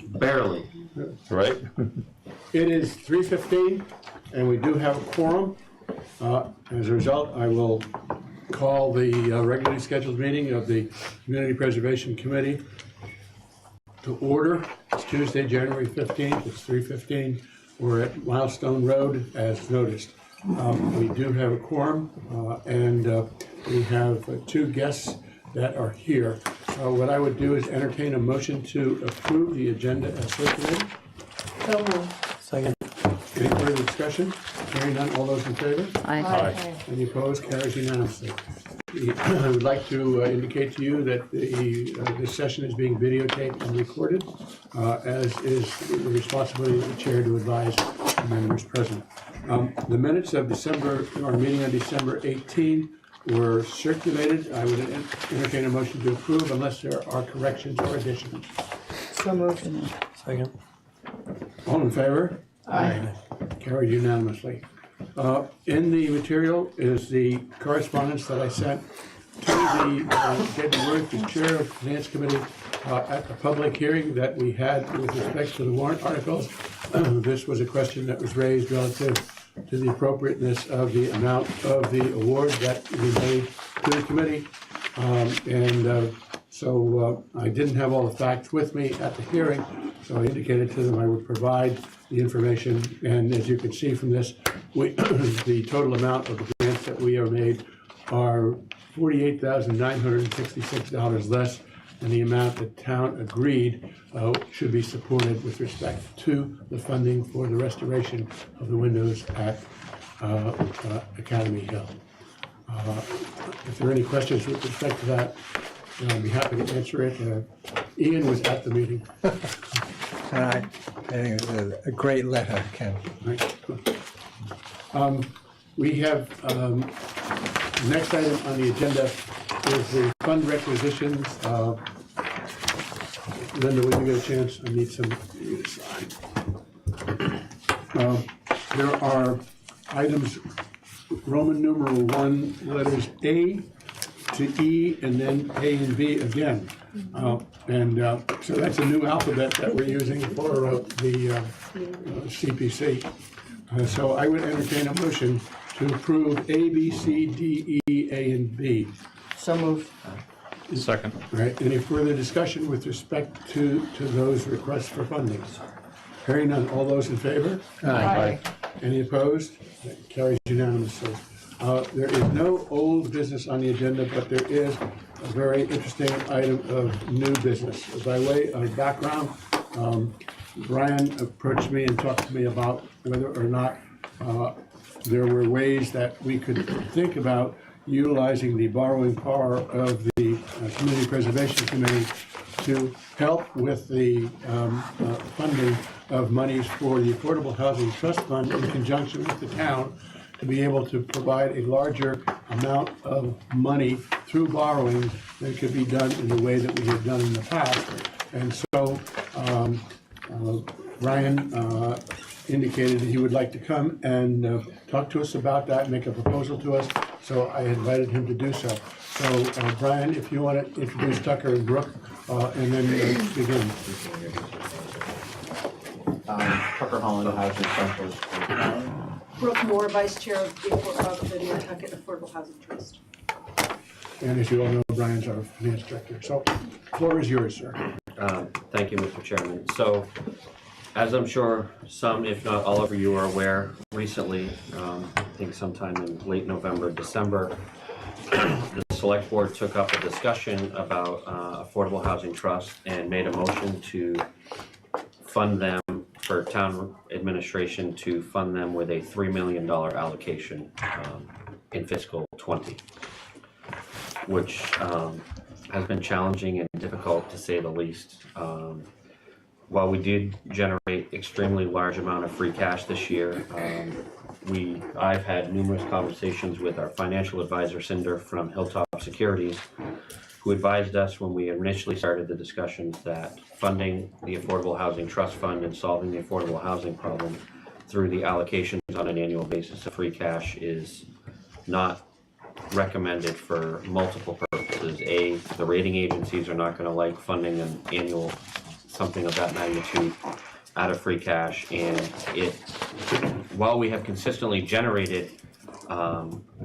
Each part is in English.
Barely. Right? It is 3:15, and we do have a quorum. As a result, I will call the regularly scheduled meeting of the Community Preservation Committee to order. It's Tuesday, January 15th. It's 3:15. We're at Milestone Road as noticed. We do have a quorum, and we have two guests that are here. What I would do is entertain a motion to approve the agenda as circulated. So moved. Second. Any further discussion? Hearing none, all those in favor? Aye. Any opposed? Carries unanimously. I would like to indicate to you that this session is being videotaped and recorded, as is the responsibility of the chair to advise the members present. The minutes of our meeting on December 18 were circulated. I would entertain a motion to approve unless there are corrections or additions. So moved. Second. All in favor? Aye. Carried unanimously. In the material is the correspondence that I sent to the Debbie Worth, the chair of the Finance Committee, at the public hearing that we had with respect to the warrant articles. This was a question that was raised relative to the appropriateness of the amount of the award that we made to the committee. So I didn't have all the facts with me at the hearing, so I indicated to them I would provide the information. And as you can see from this, the total amount of the grants that we are made are $48,966 less than the amount the town agreed should be supported with respect to the funding for the restoration of the windows at Academy Hill. If there are any questions with respect to that, I'd be happy to answer it. Ian was at the meeting. I think it was a great letter, Ken. Right. We have, the next item on the agenda is the fund requisitions. Linda, when you get a chance, I need some you to sign. There are items, Roman numeral 1, letters A to E, and then A and B again. So that's a new alphabet that we're using for the CPC. So I would entertain a motion to approve A, B, C, D, E, A, and B. So moved. Second. All right, any further discussion with respect to those requests for funding? Hearing none, all those in favor? Aye. Any opposed? That carries unanimously. There is no old business on the agenda, but there is a very interesting item of new business. By way of background, Brian approached me and talked to me about whether or not there were ways that we could think about utilizing the borrowing power of the Community Preservation Committee to help with the funding of monies for the Affordable Housing Trust Fund in conjunction with the town to be able to provide a larger amount of money through borrowing than could be done in the way that we have done in the past. And so Brian indicated that he would like to come and talk to us about that, make a proposal to us. So I invited him to do so. So Brian, if you want to introduce Tucker and Brooke, and then begin. Tucker Holland, Housing Specialist. Brooke Moore, Vice Chair of the Nantucket Affordable Housing Trust. And as you all know, Brian's our finance director. So the floor is yours, sir. Thank you, Mr. Chairman. So, as I'm sure some, if not all of you are aware, recently, I think sometime in late November, December, the Select Board took up a discussion about Affordable Housing Trust and made a motion to fund them, for town administration to fund them with a $3 million allocation in fiscal 20, which has been challenging and difficult to say the least. While we did generate extremely large amount of free cash this year, I've had numerous conversations with our financial advisor, Cinder from Hilltop Securities, who advised us when we initially started the discussions that funding the Affordable Housing Trust Fund and solving the affordable housing problem through the allocations on an annual basis of free cash is not recommended for multiple purposes. A, the rating agencies are not going to like funding an annual something of that magnitude out of free cash, and it, while we have consistently generated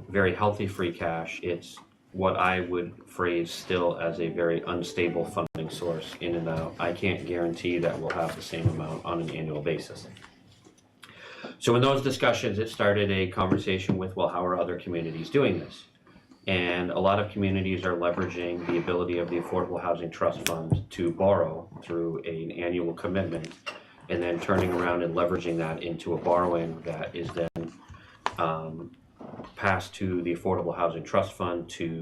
very healthy free cash, it's what I would phrase still as a very unstable funding source in and out. I can't guarantee that we'll have the same amount on an annual basis. So in those discussions, it started a conversation with, well, how are other communities doing this? And a lot of communities are leveraging the ability of the Affordable Housing Trust Fund to borrow through an annual commitment, and then turning around and leveraging that into a borrowing that is then passed to the Affordable Housing Trust Fund to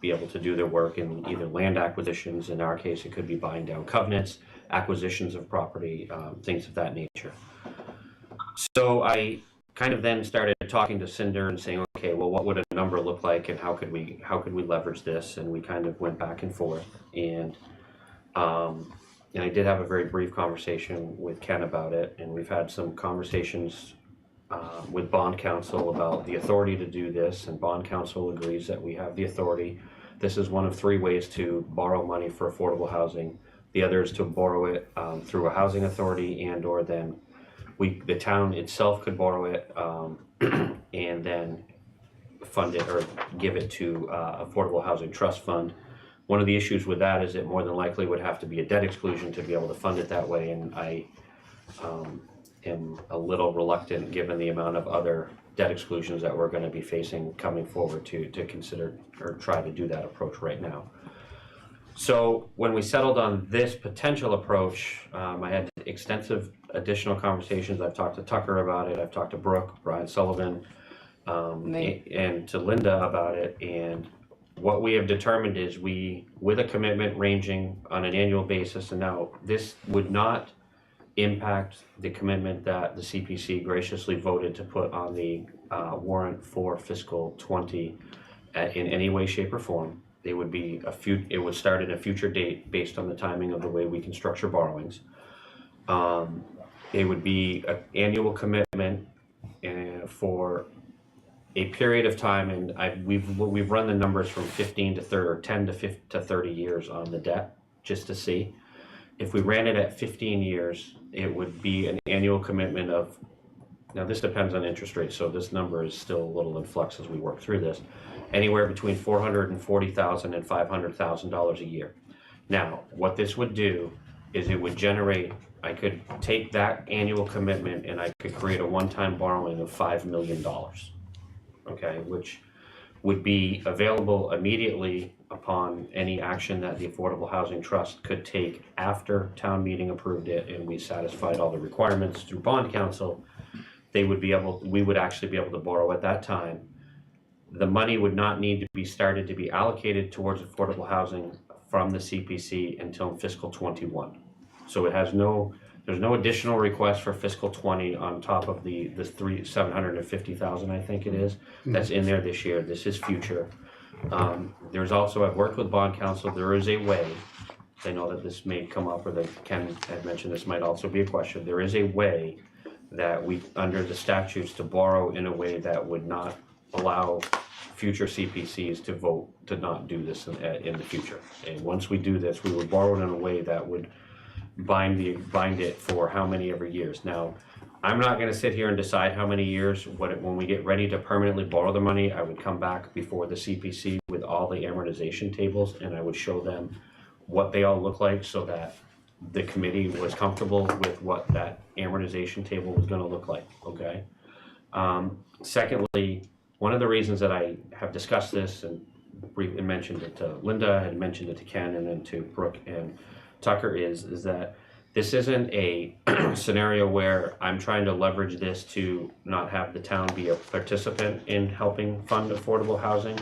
be able to do their work in either land acquisitions. In our case, it could be buying down covenants, acquisitions of property, things of that nature. So I kind of then started talking to Cinder and saying, okay, well, what would a number look like, and how could we leverage this? And we kind of went back and forth, and I did have a very brief conversation with Ken about it, and we've had some conversations with bond counsel about the authority to do this, and bond counsel agrees that we have the authority. This is one of 3 ways to borrow money for affordable housing. The other is to borrow it through a housing authority, and or then the town itself could borrow it and then fund it or give it to Affordable Housing Trust Fund. One of the issues with that is it more than likely would have to be a debt exclusion to be able to fund it that way, and I am a little reluctant, given the amount of other debt exclusions that we're going to be facing coming forward, to consider or try to do that approach right now. So when we settled on this potential approach, I had extensive additional conversations. I've talked to Tucker about it. I've talked to Brooke, Brian Sullivan, and to Linda about it. And what we have determined is with a commitment ranging on an annual basis, and now this would not impact the commitment that the CPC graciously voted to put on the warrant for fiscal 20 in any way, shape, or form. It would be it would start at a future date based on the timing of the way we can structure borrowings. It would be an annual commitment for a period of time, and we've run the numbers from 15 to 30, or 10 to 30 years on the debt, just to see. If we ran it at 15 years, it would be an annual commitment of, now this depends on interest rates, so this number is still a little in flux as we work through this, anywhere between $440,000 and $500,000 a year. Now, what this would do is it would generate, I could take that annual commitment and I could create a one-time borrowing of $5 million, okay, which would be available immediately upon any action that the Affordable Housing Trust could take after town meeting approved it and we satisfied all the requirements through bond counsel. We would actually be able to borrow at that time. The money would not need to be started to be allocated towards affordable housing from the CPC until fiscal 21. So there's no additional request for fiscal 20 on top of the $750,000, I think it is, that's in there this year. This is future. There's also, I've worked with bond counsel, there is a way, I know that this may come up, or that Ken had mentioned this might also be a question, there is a way that we, under the statutes, to borrow in a way that would not allow future CPCs to vote to not do this in the future. And once we do this, we would borrow it in a way that would bind it for how many ever years. Now, I'm not going to sit here and decide how many years. When we get ready to permanently borrow the money, I would come back before the CPC with all the amortization tables, and I would show them what they all look like, so that the committee was comfortable with what that amortization table was going to look like. Okay. Secondly, one of the reasons that I have discussed this and mentioned it to Linda, and mentioned it to Ken, and then to Brooke and Tucker is that this isn't a scenario where I'm trying to leverage this to not have the town be a participant in helping fund affordable housing.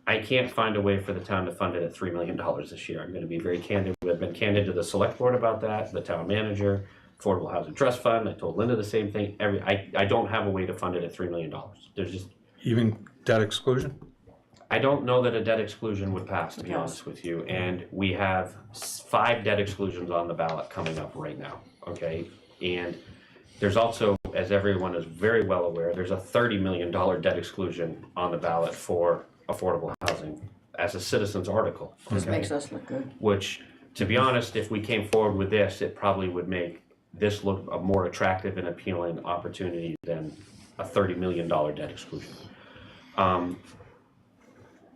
I can't find a way for the town to fund it at $3 million this year. I'm going to be very candid. We've been candid to the select board about that, the town manager, Affordable Housing Trust Fund. I told Linda the same thing. I don't have a way to fund it at $3 million. There's just, Even debt exclusion? I don't know that a debt exclusion would pass, to be honest with you. And we have 5 debt exclusions on the ballot coming up right now, okay? And there's also, as everyone is very well aware, there's a $30 million debt exclusion on the ballot for affordable housing as a citizen's article. This makes us look good. Which to be honest, if we came forward with this, it probably would make this look a more attractive and appealing opportunity than a $30 million debt exclusion.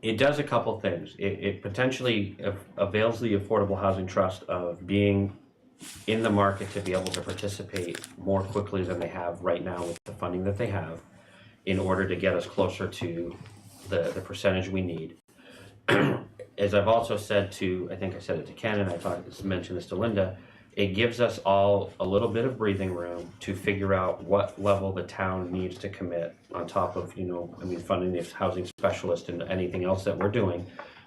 It does a couple things. It potentially avails the Affordable Housing Trust of being in the market to be able to participate more quickly than they have right now with the funding that they have, in order to get us closer to the percentage we need. As I've also said to, I think I said it to Ken, and mentioned this to Linda, it gives us all a little bit of breathing room to figure out what level the town needs to commit on top of, funding this housing specialist and anything else that we're doing,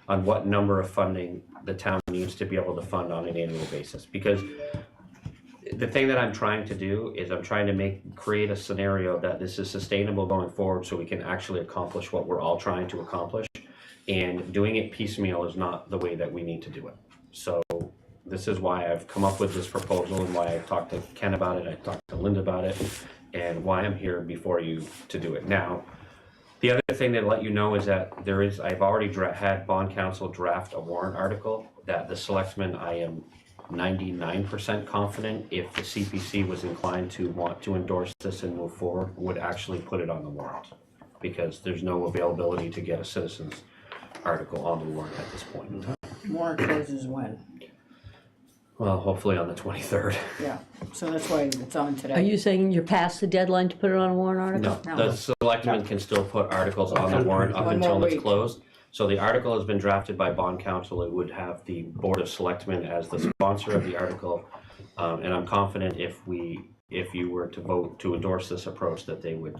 on what number of funding the town needs to be able to fund on an annual basis. Because the thing that I'm trying to do is I'm trying to create a scenario that this is sustainable going forward, so we can actually accomplish what we're all trying to accomplish. And doing it piecemeal is not the way that we need to do it. So this is why I've come up with this proposal, and why I've talked to Ken about it, I talked to Linda about it, and why I'm here before you to do it. Now, the other thing to let you know is that I've already had bond counsel draft a warrant article that the selectmen, I am 99% confident, if the CPC was inclined to want to endorse this and move forward, would actually put it on the warrant, because there's no availability to get a citizens article on the warrant at this point in time. Warrant closes when? Well, hopefully on the 23rd. Yeah, so that's why it's on today. Are you saying you're past the deadline to put it on a warrant article? No, No. the selectmen can still put articles on the warrant up One until more it's week. closed. So the article has been drafted by bond counsel. It would have the Board of Selectmen as the sponsor of the article. And I'm confident if you were to vote to endorse this approach, that they would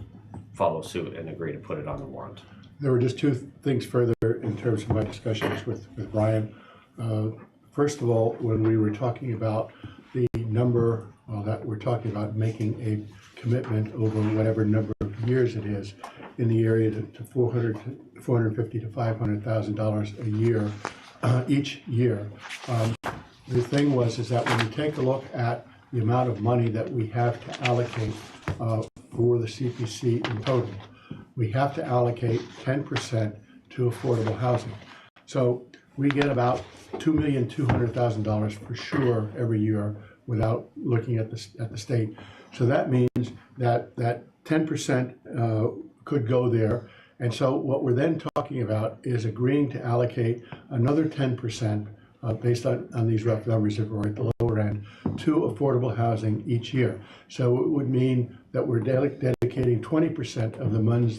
follow suit and agree to put it on the warrant. There were just two things further in terms of my discussions with Brian. First of all, when we were talking about the number that we're talking about making a commitment over whatever number of years it is, in the area to $450,000 to $500,000 a year, each year. The thing is that when you take a look at the amount of money that we have to allocate for the CPC in total, we have to allocate 10% to affordable housing. So we get about $2,200,000 for sure every year without looking at the state. So that means that 10% could go there. And so what we're then talking about is agreeing to allocate another 10% based on these rough numbers, if we're at the lower end, to affordable housing each year. So it would mean that we're dedicating 20% of the monies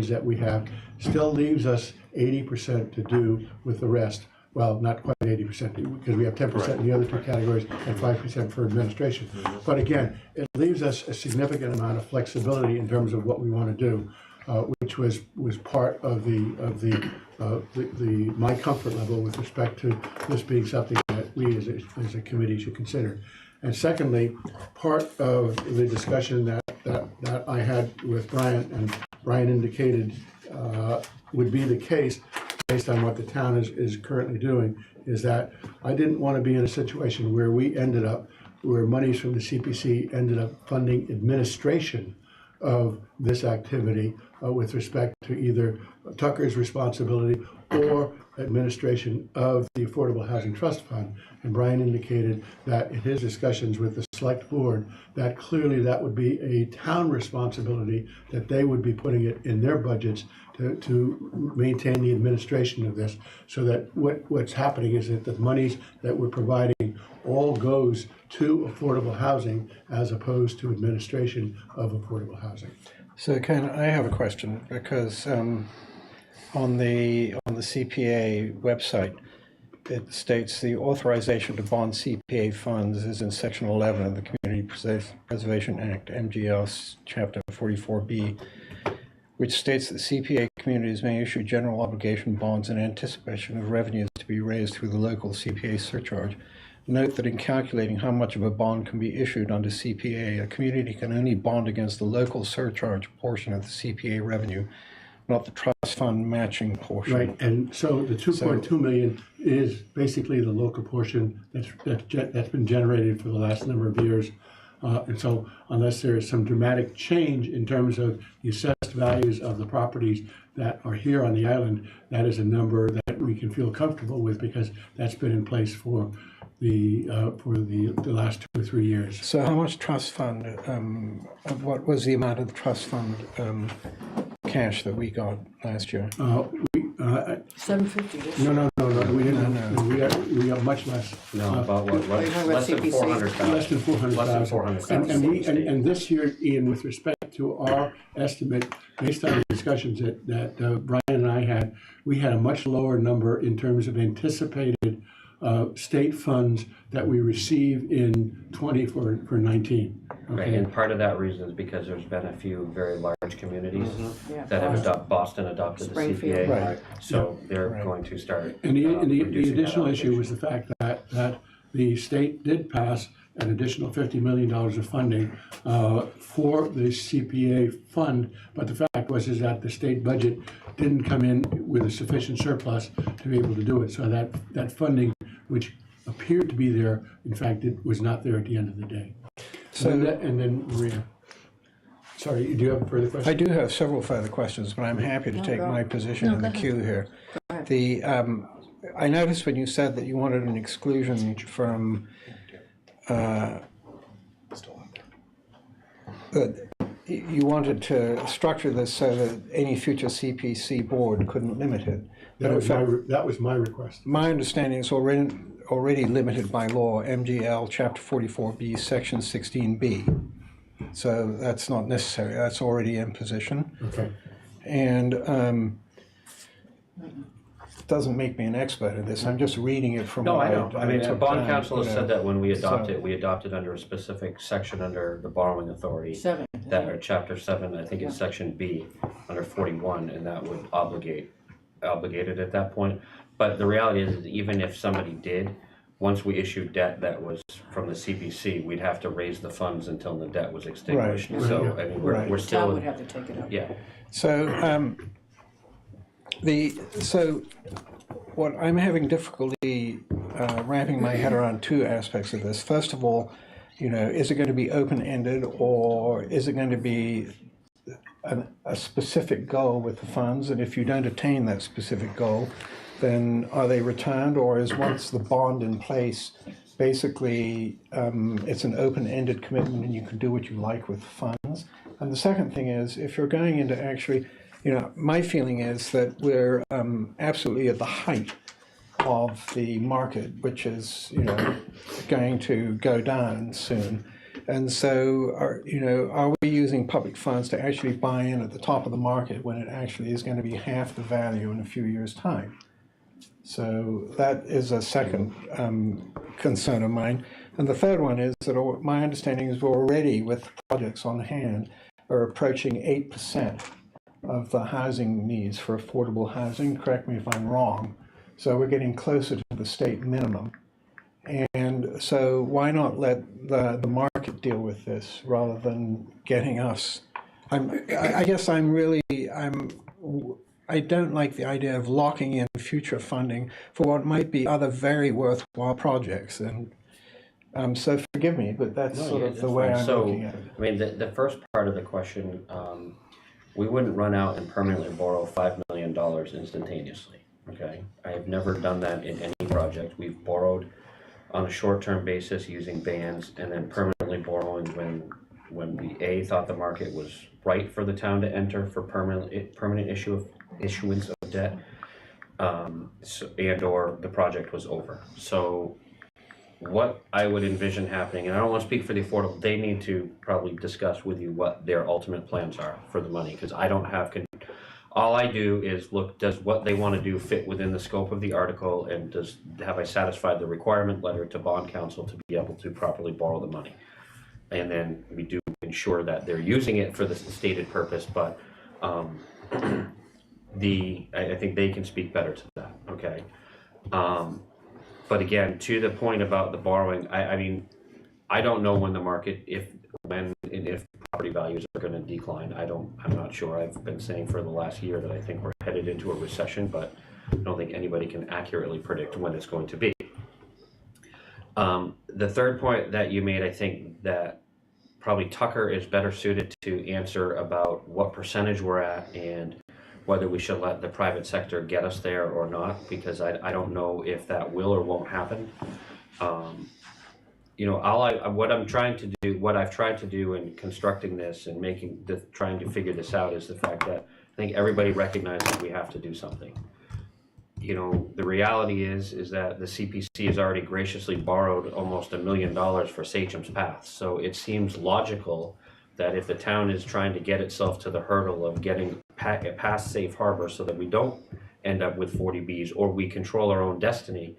that we have. Still leaves us 80% to do with the rest. Well, not quite 80%, because we have 10% in the other two categories and 5% for administration. But again, it leaves us a significant amount of flexibility in terms of what we want to do, which was part of my comfort level with respect to this being something that we as a committee should consider. And secondly, part of the discussion that I had with Brian, and Brian indicated would be the case based on what the town is currently doing, is that I didn't want to be in a situation where where monies from the CPC ended up funding administration of this activity with respect to either Tucker's responsibility or administration of the Affordable Housing Trust Fund. And Brian indicated that in his discussions with the select board, that clearly that would be a town responsibility, that they would be putting it in their budgets to maintain the administration of this, so that what's happening is that the monies that we're providing all goes to affordable housing as opposed to administration of affordable housing. So Ken, I have a question, because on the CPA website, it states the authorization to bond CPA funds is in Section 11 of the Community Preservation Act, MGL Chapter 44B, which states that CPA communities may issue general obligation bonds in anticipation of revenues to be raised through the local CPA surcharge. Note that in calculating how much of a bond can be issued under CPA, a community can only bond against the local surcharge portion of the CPA revenue, not the trust fund matching portion. Right, and so the 2.2 million is basically the local portion that's been generated for the last number of years. And so unless there is some dramatic change in terms of the assessed values of the properties that are here on the island, that is a number that we can feel comfortable with, because that's been in place for for the last 2 or 3 years. So how much trust fund, what was the amount of the trust fund cash that we got last year? $750, this No, year. no, we didn't. No. We got much less. No, about what, Are you talking about less than CPC? 400,000. Less than 400,000. Less than 400,000. And this year, Ian, with respect to our estimate, based on the discussions that Brian and I had, we had a much lower number in terms of anticipated state funds that we receive in 20 for 19. Right, Okay. and part of that reason is because there's been a few very large communities Yeah, that have Boston. Boston adopted the Springfield. CPA. Right. So they're Right. going to start. And the reducing that additional issue allocation. was the fact that the state did pass an additional $50 million of funding for the CPA fund, but the fact is that the state budget didn't come in with a sufficient surplus to be able to do it. So that funding, which appeared to be there, in fact, it was not there at the end of the day. So- And then Maria. Sorry, do you have further questions? I do have several further questions, but I'm happy to take go. my position No, in go the ahead. queue here. ahead. The, I noticed when you said that you wanted an exclusion from, that you wanted to structure this so that any future CPC board couldn't limit it. But in fact, That was my request. my understanding is already limited by law, MGL Chapter 44B, Section 16B. So that's not necessary, that's already in position. Okay. And doesn't make me an expert at this, I'm just reading it from No, what I know. I mean, took bond down, council has you said know. that when we adopt So- it, we adopted under a specific section under the borrowing authority. 7. That are chapter 7, I think it's section B, under 41, and that would obligated at that point. But the reality is even if somebody did, once we issued debt that was from the CPC, we'd have to raise the funds until the debt was extinguished. Right. So, I mean, we're Right. we're Town still, would have to take it up. yeah. So, so what I'm having difficulty wrapping my head around two aspects of this. First of all, you know, is it going to be open-ended, or is it going to be a specific goal with the funds? And if you don't attain that specific goal, then are they returned, or is once the bond in place, basically it's an open-ended commitment and you can do what you like with the funds? And the second thing is, if you're going into actually, you know, my feeling is that we're absolutely at the height of the market, which is, you know, going to go down soon. And so, are we using public funds to actually buy in at the top of the market when it actually is going to be half the value in a few years' time? So that is a second concern of mine. And the third one is that my understanding is we're already, with projects on hand, are approaching 8% of the housing needs for affordable housing. Correct me if I'm wrong. So we're getting closer to the state minimum. And so why not let the market deal with this rather than getting us? I guess I don't like the idea of locking in future funding for what might be other very worthwhile projects. And so forgive me, but that's No, sort yeah, of the that's way fine. I'm So, looking at it. I mean, the first part of the question, we wouldn't run out and permanently borrow $5 million instantaneously, okay? I have never done that in any project. We've borrowed on a short-term basis using bands and then permanently borrowing when we thought the market was right for the town to enter for permanent issuance of debt, and or the project was over. So what I would envision happening, and I don't want to speak for the affordable, they need to probably discuss with you what their ultimate plans are for the money, because I don't have, all I do is look, does what they want to do fit within the scope of the article, and have I satisfied the requirement letter to bond council to be able to properly borrow the money? And then we do ensure that they're using it for the stated purpose, but I think they can speak better to that, okay? But again, to the point about the borrowing, I mean, I don't know when the market, if property values are going to decline. I'm not sure. I've been saying for the last year that I think we're headed into a recession, but I don't think anybody can accurately predict when it's going to be. The third point that you made, I think that probably Tucker is better suited to answer about what percentage we're at and whether we should let the private sector get us there or not, because I don't know if that will or won't happen. You know, what I've tried to do in constructing this and trying to figure this out is the fact that I think everybody recognizes we have to do something. You know, the reality is that the CPC has already graciously borrowed almost $1 million for Sachem's Path. So it seems logical that if the town is trying to get itself to the hurdle of getting past safe harbor so that we don't end up with 40Bs or we control our own destiny,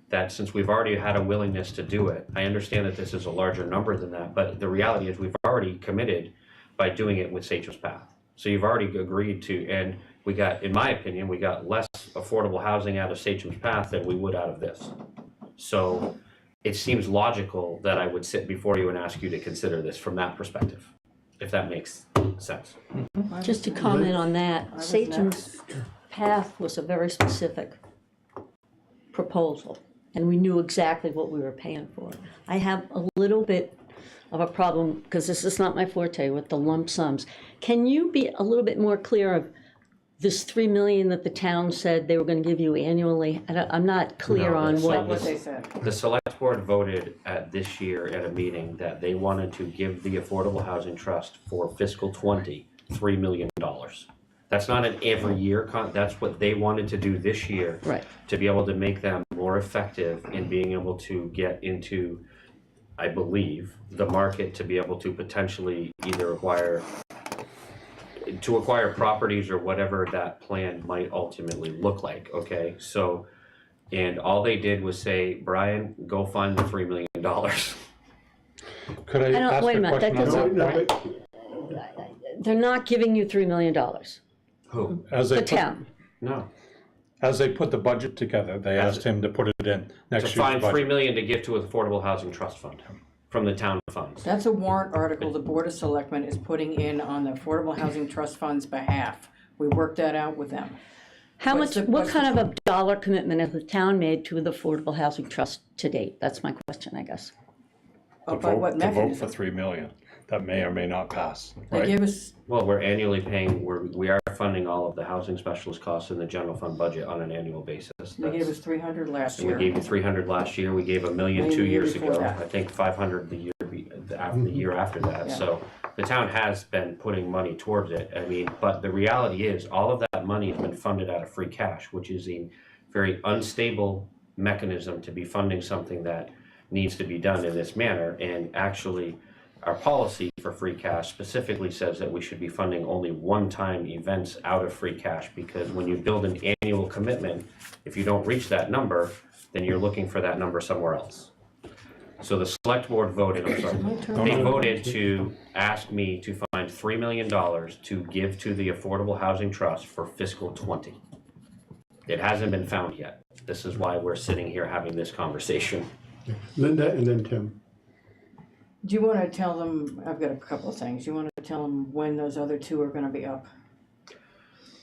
that since we've already had a willingness to do it, I understand that this is a larger number than that, but the reality is we've already committed by doing it with Sachem's Path. So you've already agreed to, and we got, in my opinion, we got less affordable housing out of Sachem's Path than we would out of this. So it seems logical that I would sit before you and ask you to consider this from that perspective, if that makes sense. Just to comment on that, was Sachem's Path was a very specific proposal, and we knew exactly what we were paying for. I have a little bit of a problem, because this is not my forte, with the lump sums. Can you be a little bit more clear of this $3 million that the town said they were going to give you annually? I'm not clear No, on that's Not what. what they said. The select board voted this year at a meeting that they wanted to give the Affordable Housing Trust for fiscal '20 $3 million. That's not an every year, that's what they wanted to do this year. Right. To be able to make them more effective in being able to get into, I believe, the market to be able to potentially either acquire properties or whatever that plan might ultimately look like, okay? So, and all they did was say, Brian, go find the $3 million. Could I don't- ask wait a a minute, that question on that No, point? They're not giving you $3 million. Who? As they The put- town. No. As they put the budget together, they asked him to put it in To next year's find $3 budget. million to give to an Affordable Housing Trust Fund from the town funds. That's a warrant article the Board of Selectmen is putting in on the Affordable Housing Trust Fund's behalf. We worked that out with them. How What's much, the- what what's kind of a dollar commitment has the town made to the Affordable Housing Trust to date? That's my question, I guess. By what To vote for mechanism? 3 million. That may or may not pass, They right? gave us, Well, we're annually paying, we are funding all of the housing specialist costs in the general fund budget on an annual basis. they gave us 300 last And we year. gave you 300 last year, we gave $1 million Maybe 2 the year years before ago, that. I think 500 the year after that, Yeah. so the town has been putting money towards it, I mean, but the reality is, all of that money has been funded out of free cash, which is a very unstable mechanism to be funding something that needs to be done in this manner, and actually, our policy for free cash specifically says that we should be funding only one-time events out of free cash, because when you build an annual commitment, if you don't reach that number, then you're looking for that number somewhere else. So the select board voted, I'm sorry, they voted to ask me to find $3 million to give to the Affordable Housing Trust for fiscal '20. It hasn't been found yet. This is why we're sitting here having this conversation. Linda and then Tim. Do you want to tell them, I've got a couple of things. You want to tell them when those other two are going to be up?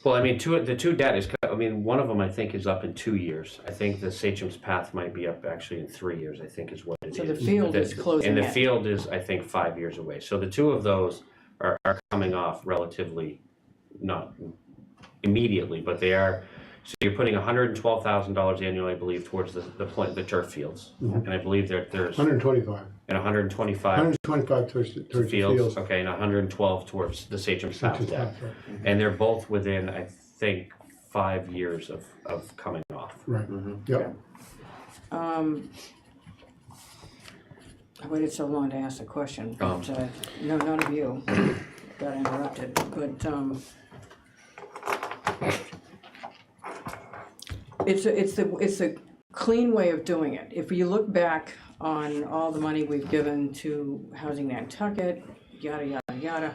Well, I mean, the two debt is, I mean, one of them I think is up in 2 years. I think the Sachem's Path might be up actually in 3 years, I think is what it is. So the field is closing And the in. field is, I think, 5 years away. So the two of those are coming off relatively, not immediately, but they are. So you're putting $112,000 annually, I believe, towards the turf fields. And I believe there's 125. and 125 125 towards the fields, fields. okay, and 112 towards the Sachem's Path Sachem's debt. Path, right. And they're both within, I think, 5 years of coming off. Right, yep. I waited so long to ask the question, but no, none of you got interrupted. But it's a clean way of doing it. If you look back on all the money we've given to Housing Nantucket, yada yada yada,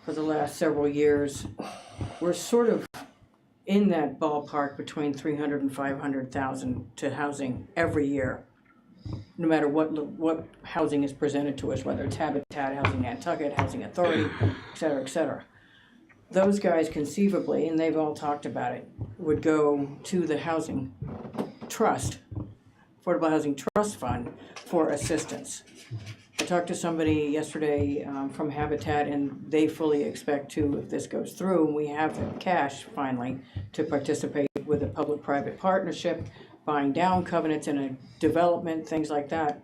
for the last several years, we're sort of in that ballpark between 300 and 500,000 to housing every year, no matter what housing is presented to us, whether it's Habitat, Housing Nantucket, Housing Authority, et cetera, et cetera. Those guys conceivably, and they've all talked about it, would go to the housing trust, Affordable Housing Trust Fund, for assistance. I talked to somebody yesterday from Habitat, and they fully expect to, if this goes through, and we have the cash finally to participate with a public-private partnership buying down covenants in a development, things like that,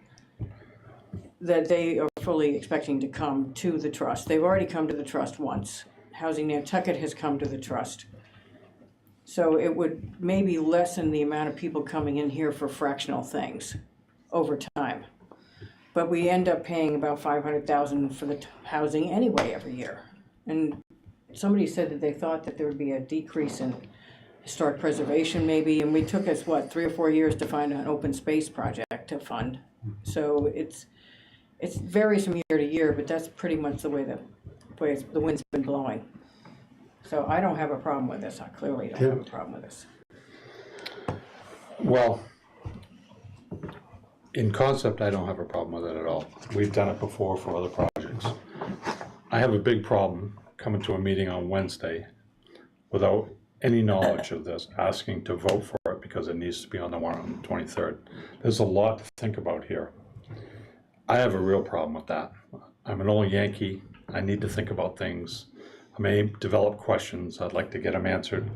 that they are fully expecting to come to the trust. They've already come to the trust once. Housing Nantucket has come to the trust. So it would maybe lessen the amount of people coming in here for fractional things over time. But we end up paying about $500,000 for the housing anyway every year. And somebody said that they thought that there would be a decrease in historic preservation maybe, and we took us, 3 or 4 years to find an open space project to fund. So it varies from year to year, but that's pretty much the way the wind's been blowing. So I don't have a problem with this. I clearly don't have a problem with this. Well, in concept, I don't have a problem with it at all. We've done it before for other projects. I have a big problem coming to a meeting on Wednesday without any knowledge of this, asking to vote for it because it needs to be on the warrant on the 23rd. There's a lot to think about here. I have a real problem with that. I'm an old Yankee. I need to think about things. I may develop questions. I'd like to get them answered.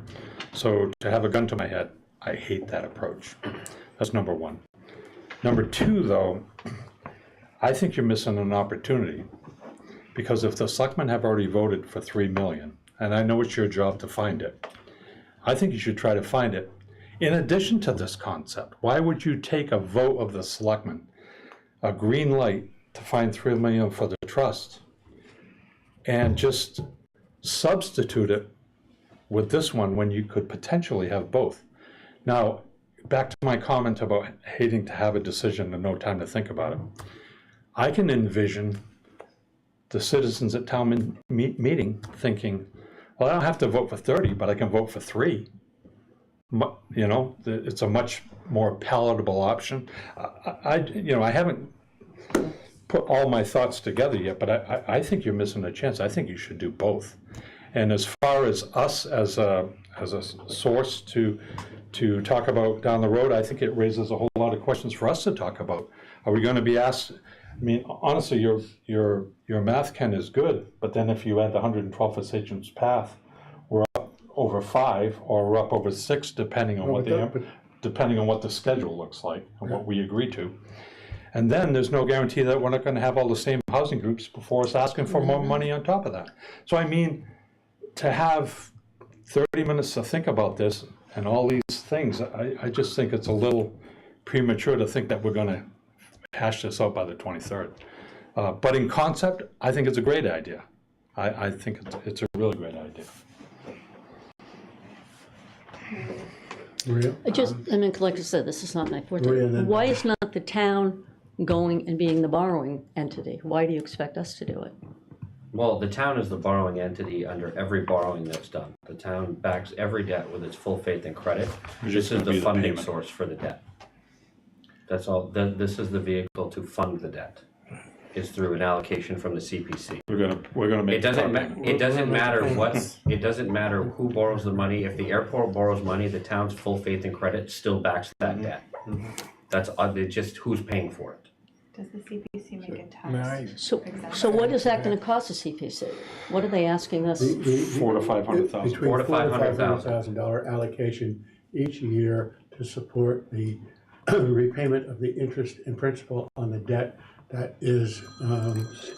So to have a gun to my head, I hate that approach. That's number one. Number two, though, I think you're missing an opportunity, because if the selectmen have already voted for $3 million, and I know it's your job to find it, I think you should try to find it. In addition to this concept, why would you take a vote of the selectmen, a green light to find $3 million for the trust, and just substitute it with this one when you could potentially have both? Now, back to my comment about hating to have a decision and no time to think about it. I can envision the citizens at town meeting thinking, well, I don't have to vote for 30, but I can vote for 3. You know, it's a much more palatable option. I haven't put all my thoughts together yet, but I think you're missing a chance. I think you should do both. And as far as us as a source to talk about down the road, I think it raises a whole lot of questions for us to talk about. Are we going to be asked? I mean, honestly, your math, Ken, is good, but then if you add the 112 for Sagem's Path, we're up over 5, or we're up over 6, depending on what the schedule looks like and what we agree to. And then there's no guarantee that we're not going to have all the same housing groups before us asking for more money on top of that. So I mean, to have 30 minutes to think about this and all these things, I just think it's a little premature to think that we're going to hash this out by the 23rd. But in concept, I think it's a great idea. I think it's a really great idea. Maria? Like I said, this is not my forte. Maria, then- Why is not the town going and being the borrowing entity? Why do you expect us to do it? Well, the town is the borrowing entity under every borrowing that's done. The town backs every debt with its full faith and credit. This is the funding source for the debt. That's all. This is the vehicle to fund the debt. Is through an allocation from the CPC. We're gonna make. It doesn't matter who borrows the money. If the airport borrows money, the town's full faith and credit still backs that debt. That's it's just who's paying for it. Does the CPC make a tax? So what is that going to cost the CPC? What are they asking us? $400,000 to $500,000. Between $400,000 to $500,000 allocation each year to support the repayment of the interest and principal on the debt that is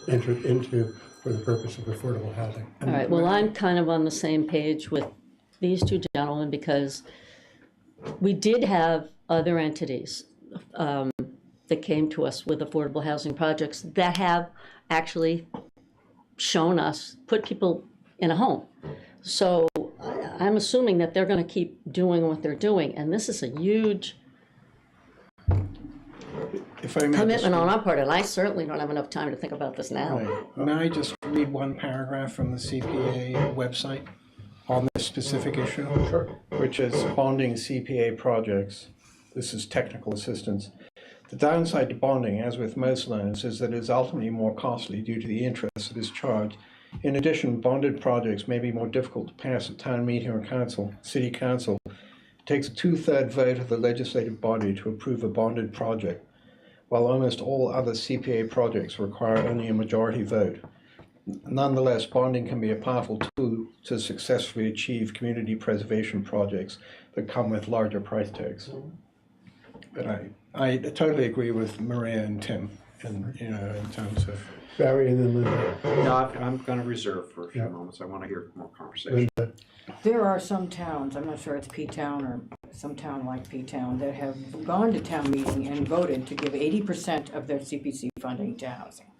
entered into for the purpose of affordable housing. All right, well, I'm kind of on the same page with these two gentlemen, because we did have other entities that came to us with affordable housing projects that have actually shown us, put people in a home. So I'm assuming that they're going to keep doing what they're doing, and this is a huge If I may commitment on our part, and I certainly don't have enough time to think about this now. Right. May I just read one paragraph from the CPA website on this specific issue? Sure. Which is bonding CPA projects. This is technical assistance. The downside to bonding, as with most loans, is that it is ultimately more costly due to the interest that is charged. In addition, bonded projects may be more difficult to pass at town meeting or council, city council. It takes a 2/3 vote of the legislative body to approve a bonded project, while almost all other CPA projects require only a majority vote. Nonetheless, bonding can be a powerful tool to successfully achieve community preservation projects that come with larger price tags. But I totally agree with Maria and Tim, and in terms of Barry and then Linda. No, I'm going to reserve for a few Yeah. moments. I want to hear more conversation. Linda. There are some towns, I'm not sure it's P-Town or some town like P-Town, that have gone to town meeting and voted to give 80% of their CPC funding to housing.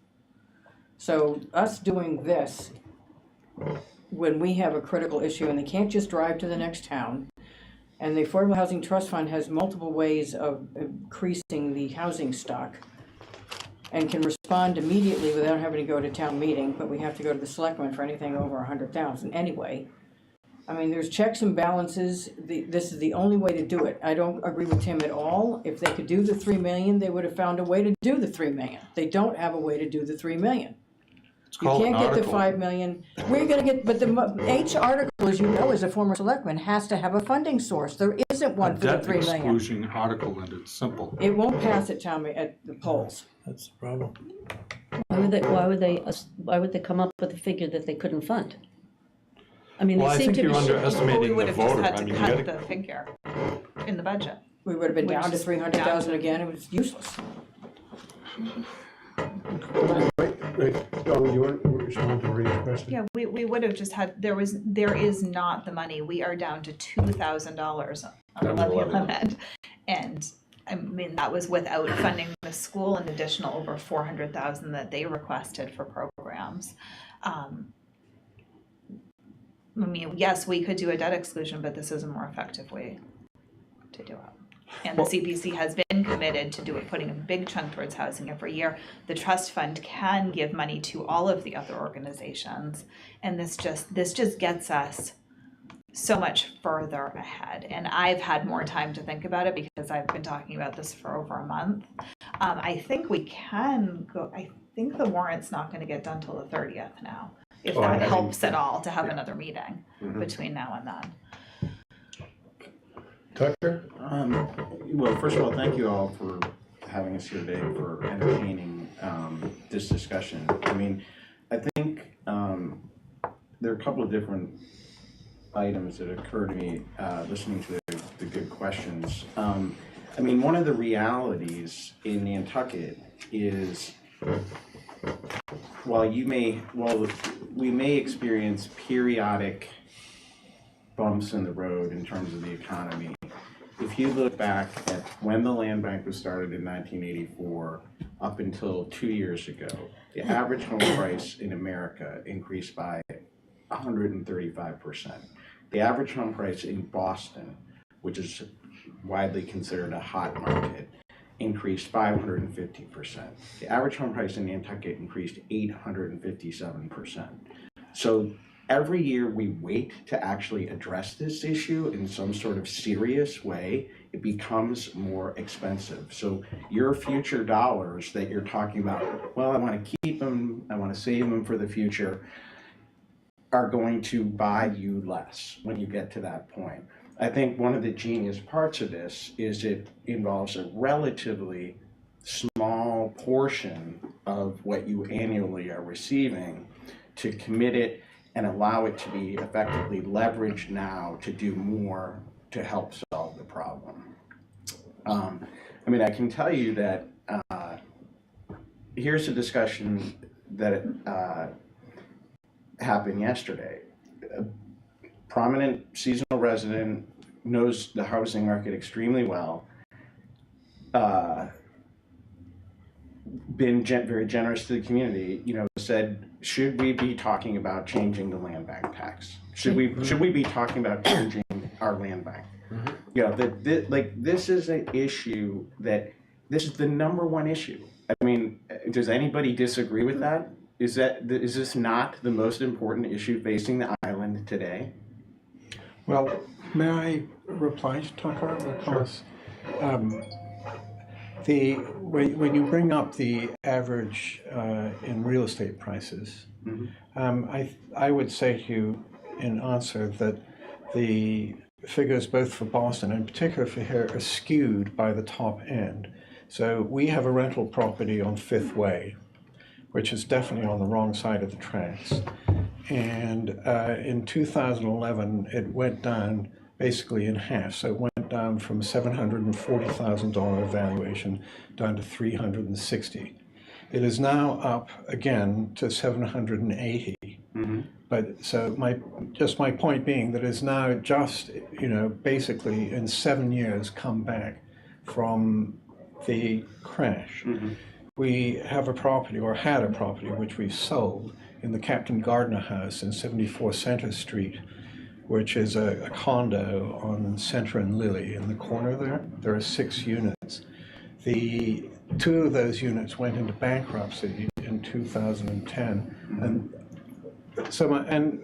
So us doing this, when we have a critical issue and they can't just drive to the next town, and the Affordable Housing Trust Fund has multiple ways of increasing the housing stock and can respond immediately without having to go to town meeting, but we have to go to the selectmen for anything over 100,000 anyway. I mean, there's checks and balances. This is the only way to do it. I don't agree with Tim at all. If they could do the 3 million, they would have found a way to do the 3 million. They don't have a way to do the 3 million. You called an can't get the article. 5 million. We're gonna get, but the H article, as you know, as a former selectman, has to have a funding source. There isn't one for the Debt 3 million. exclusion article, and it's simple. It won't pass at at the polls. that's the problem. Why would they come up with a figure that they couldn't fund? I mean, Well, they I seem think to you're be. Well, we underestimating the would have just voter. had I to mean, you cut gotta, the figure in the budget. We would have been Which down to is 300,000 again. It was useless. Wait, Dawn, you want to respond to Maria's question? Yeah, we would have just had, there is not the money. We are down to $2,000 on the levy limit. And I mean, that was without funding the school an additional over 400,000 that they requested for programs. I mean, yes, we could do a debt exclusion, but this is a more effective way to do it. And the CPC has been committed to putting a big chunk towards housing every year. The trust fund can give money to all of the other organizations, and this just gets us so much further ahead. And I've had more time to think about it because I've been talking about this for over a month. I think we can go. I think the warrant's not going to get done till the 30th now, if that helps at all to have another meeting between now and then. Tucker? Well, first of all, thank you all for having us here today, for entertaining this discussion. I mean, I think there are a couple of different items that occur to me listening to the good questions. I mean, one of the realities in Nantucket is while we may experience periodic bumps in the road in terms of the economy. If you look back at when the land bank was started in 1984 up until 2 years ago, the average home price in America increased by 135%. The average home price in Boston, which is widely considered a hot market, increased 550%. The average home price in Nantucket increased 857%. So every year we wait to actually address this issue in some sort of serious way, it becomes more expensive. So your future dollars that you're talking about, well, I want to keep them, I want to save them for the future, are going to buy you less when you get to that point. I think one of the genius parts of this is it involves a relatively small portion of what you annually are receiving to commit it and allow it to be effectively leveraged now to do more to help solve the problem. I mean, I can tell you that here's a discussion that happened yesterday. A prominent seasonal resident knows the housing market extremely well, been very generous to the community, said, should we be talking about changing the land bank tax? Should we be talking about changing our land bank? This is an issue this is the number one issue. I mean, does anybody disagree with that? Is this not the most important issue facing the island today? Well, may I reply to Tucker? Because when you bring up the average in real estate prices, I would say to you in answer that the figures both for Boston and in particular for here are skewed by the top end. So we have a rental property on Fifth Way, which is definitely on the wrong side of the tracks. And in 2011, it went down basically in half. So it went went down from $740,000 valuation down to $360,000. It is now up again to $780,000. But so my point being that it's now just, basically in 7 years come back from the crash. We have a property, or had a property, which we've sold in the Captain Gardner house in 74 Center Street, which is a condo on Center and Lilly in the corner there. There are 6 units. The 2 of those units went into bankruptcy in 2010, and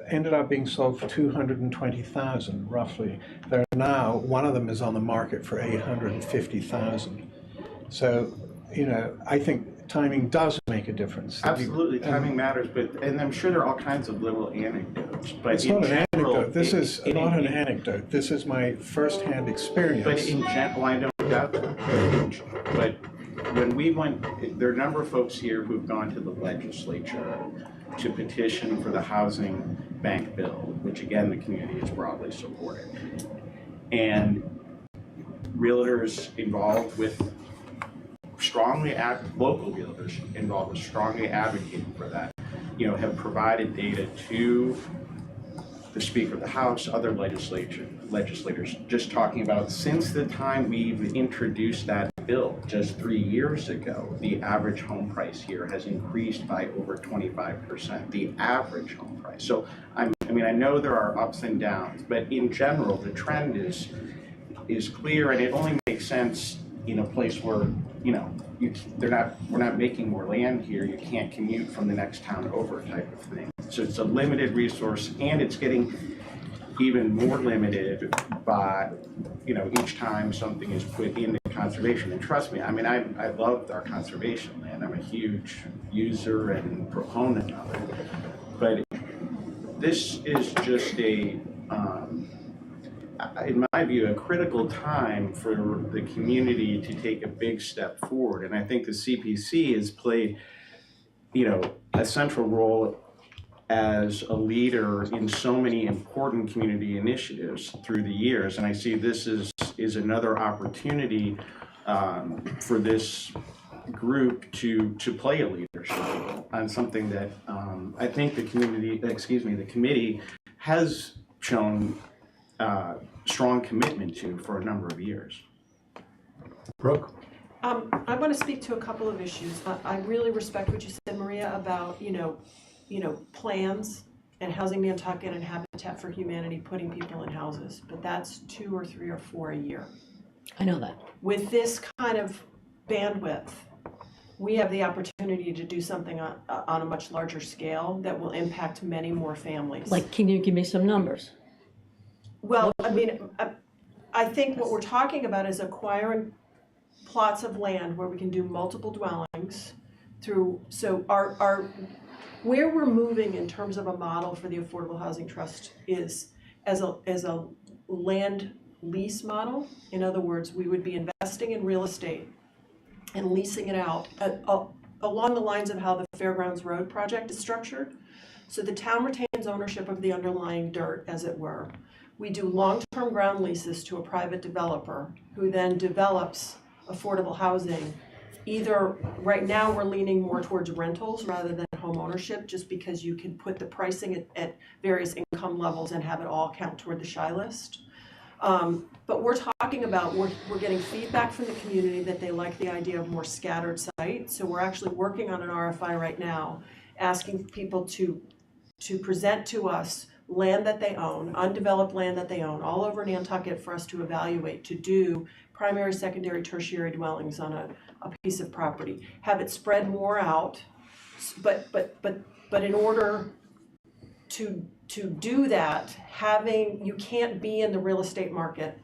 ended up being sold for $220,000 roughly. They're now, one of them is on the market for $850,000. So, I think timing does make a difference. Absolutely, timing matters, and I'm sure there are all kinds of little anecdotes, but It's not an general, anecdote. This is not an anecdote. This is my first-hand experience. But in general, I don't doubt that. But when we went, there are a number of folks here who've gone to the legislature to petition for the housing bank bill, which again, the community has broadly supported. And realtors involved with local realtors involved with strongly advocating for that, have provided data to the Speaker of the House, other legislators, just talking about since the time we've introduced that bill just 3 years ago, the average home price here has increased by over 25%, the average home price. So I know there are ups and downs, but in general, the trend is clear, and it only makes sense in a place where, we're not making more land here, you can't commute from the next town over type of thing. So it's a limited resource, and it's getting even more limited by, each time something is put into conservation. And trust me, I love our conservation land. I'm a huge user and proponent of it. But this is just in my view, a critical time for the community to take a big step forward. And I think the CPC has played, a central role as a leader in so many important community initiatives through the years. And I see this is another opportunity for this group to play a leadership role on something that I think the committee has shown strong commitment to for a number of years. Brooke? I want to speak to a couple of issues. I really respect what you said, Maria, about, plans and Housing Nantucket and Habitat for Humanity putting people in houses, but that's 2 or 3 or 4 a year. I know that. With this kind of bandwidth, we have the opportunity to do something on a much larger scale that will impact many more families. Like, can you give me some numbers? Well, I think what we're talking about is acquiring plots of land where we can do multiple dwellings so where we're moving in terms of a model for the Affordable Housing Trust is as a land lease model. In other words, we would be investing in real estate and leasing it out along the lines of how the Fairgrounds Road project is structured. So the town retains ownership of the underlying dirt, as it were. We do long-term ground leases to a private developer who then develops affordable housing. Either, right now we're leaning more towards rentals rather than home ownership, just because you can put the pricing at various income levels and have it all count toward the shy list. But we're talking about, we're getting feedback from the community that they like the idea of more scattered sites. So we're actually working on an RFI right now, asking people to present to us land that they own, undeveloped land that they own, all over Nantucket for us to evaluate, to do primary, secondary, tertiary dwellings on a piece of property. Have it spread more out, but in order to do that, you can't be in the real estate market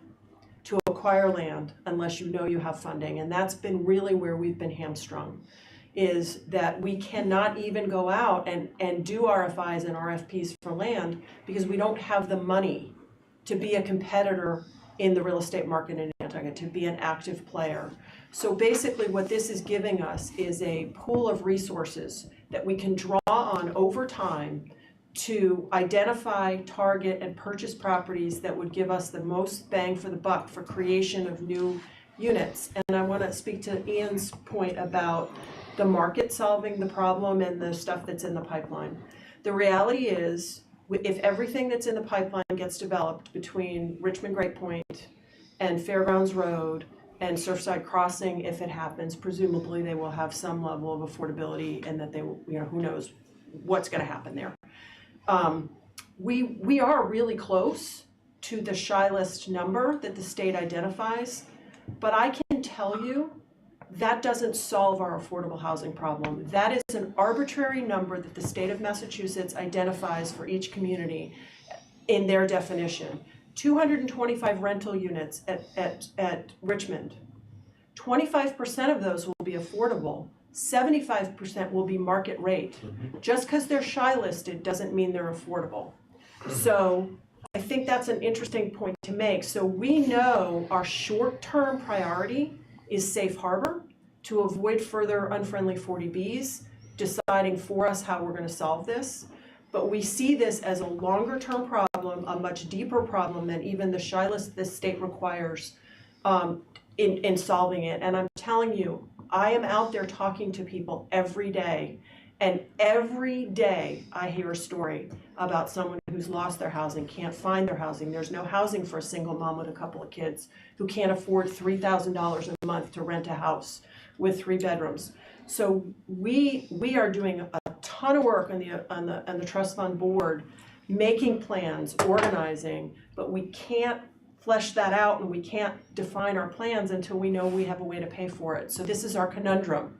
to acquire land unless you know you have funding. And that's been really where we've been hamstrung, is that we cannot even go out and do RFIs and RFPs for land because we don't have the money to be a competitor in the real estate market in Nantucket, to be an active player. So basically what this is giving us is a pool of resources that we can draw on over time to identify, target, and purchase properties that would give us the most bang for the buck for creation of new units. And I want to speak to Ian's point about the market solving the problem and the stuff that's in the pipeline. The reality is, if everything that's in the pipeline gets developed between Richmond Great Point and Fairgrounds Road and Surfside Crossing, if it happens, presumably they will have some level of affordability, and that they will, who knows what's going to happen there. We are really close to the shy list number that the state identifies, but I can tell you that doesn't solve our affordable housing problem. That is an arbitrary number that the state of Massachusetts identifies for each community in their definition. 225 rental units at Richmond. 25% of those will be affordable. 75% will be market rate. Just because they're shy listed doesn't mean they're affordable. So I think that's an interesting point to make. So we know our short-term priority is safe harbor to avoid further unfriendly 40Bs, deciding for us how we're going to solve this. But we see this as a longer-term problem, a much deeper problem than even the shy list this state requires in solving it. And I'm telling you, I am out there talking to people every day, and every day I hear a story about someone who's lost their housing, can't find their housing. There's no housing for a single mom with a couple of kids who can't afford $3,000 a month to rent a house with 3 bedrooms. So we are doing a ton of work on the trust fund board, making plans, organizing, but we can't flesh that out, and we can't define our plans until we know we have a way to pay for it. So this is our conundrum.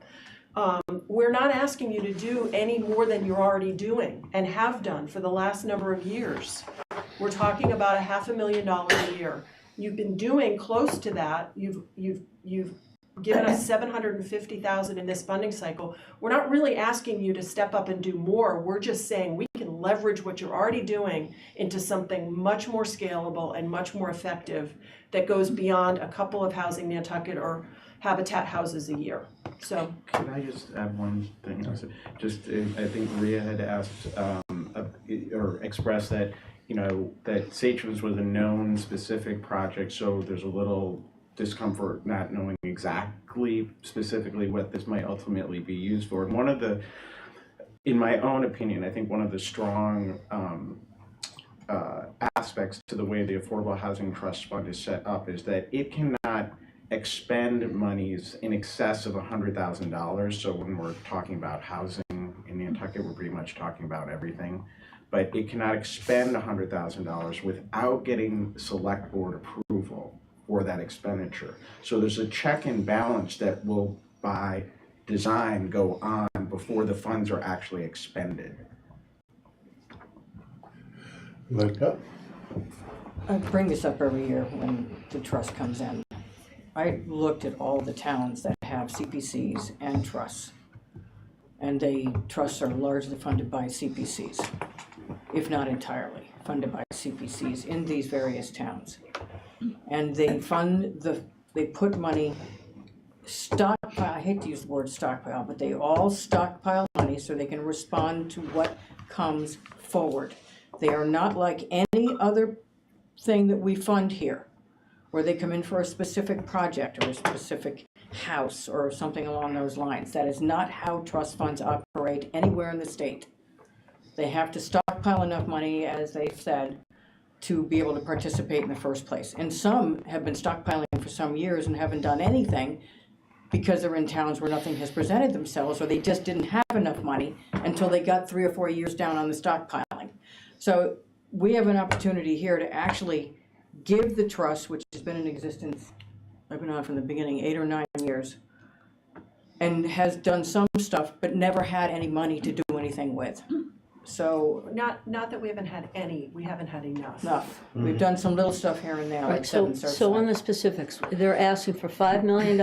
We're not asking you to do any more than you're already doing and have done for the last number of years. We're talking about $500,000 a year. You've been doing close to that. You've given us $750,000 in this funding cycle. We're not really asking you to step up and do more. We're just saying we can leverage what you're already doing into something much more scalable and much more effective that goes beyond a couple of housing Nantucket or Habitat houses a year. So Could I just add one thing? I think Maria had asked or expressed that, that Satrons was a known specific project, so there's a little discomfort not knowing exactly specifically what this might ultimately be used for. And in my own opinion, I think one of the strong aspects to the way the Affordable Housing Trust Fund is set up is that it cannot expend monies in excess of $100,000. So when we're talking about housing in Nantucket, we're pretty much talking about everything. But it cannot expend $100,000 without getting select board approval for that expenditure. So there's a check and balance that will, by design, go on before the funds are actually expended. Linda? I bring this up every year when the trust comes in. I looked at all the towns that have CPCs and trusts, and trusts are largely funded by CPCs, if not entirely funded by CPCs in these various towns. And they put money, stockpile, I hate to use the word stockpile, but they all stockpile money so they can respond to what comes forward. They are not like any other thing that we fund here, where they come in for a specific project or a specific house or something along those lines. That is not how trust funds operate anywhere in the state. They have to stockpile enough money, as they've said, to be able to participate in the first place. And some have been stockpiling for some years and haven't done anything because they're in towns where nothing has presented themselves, or they just didn't have enough money until they got 3 or 4 years down on the stockpiling. So we have an opportunity here to actually give the trust, which has been in existence, I've been on from the beginning, 8 or 9 years, and has done some stuff, but never had any money to do anything with. So not that we haven't had any, we haven't had enough. We've done some little stuff here and there, like Seven Surfside. So on the specifics, they're asking for $5 million,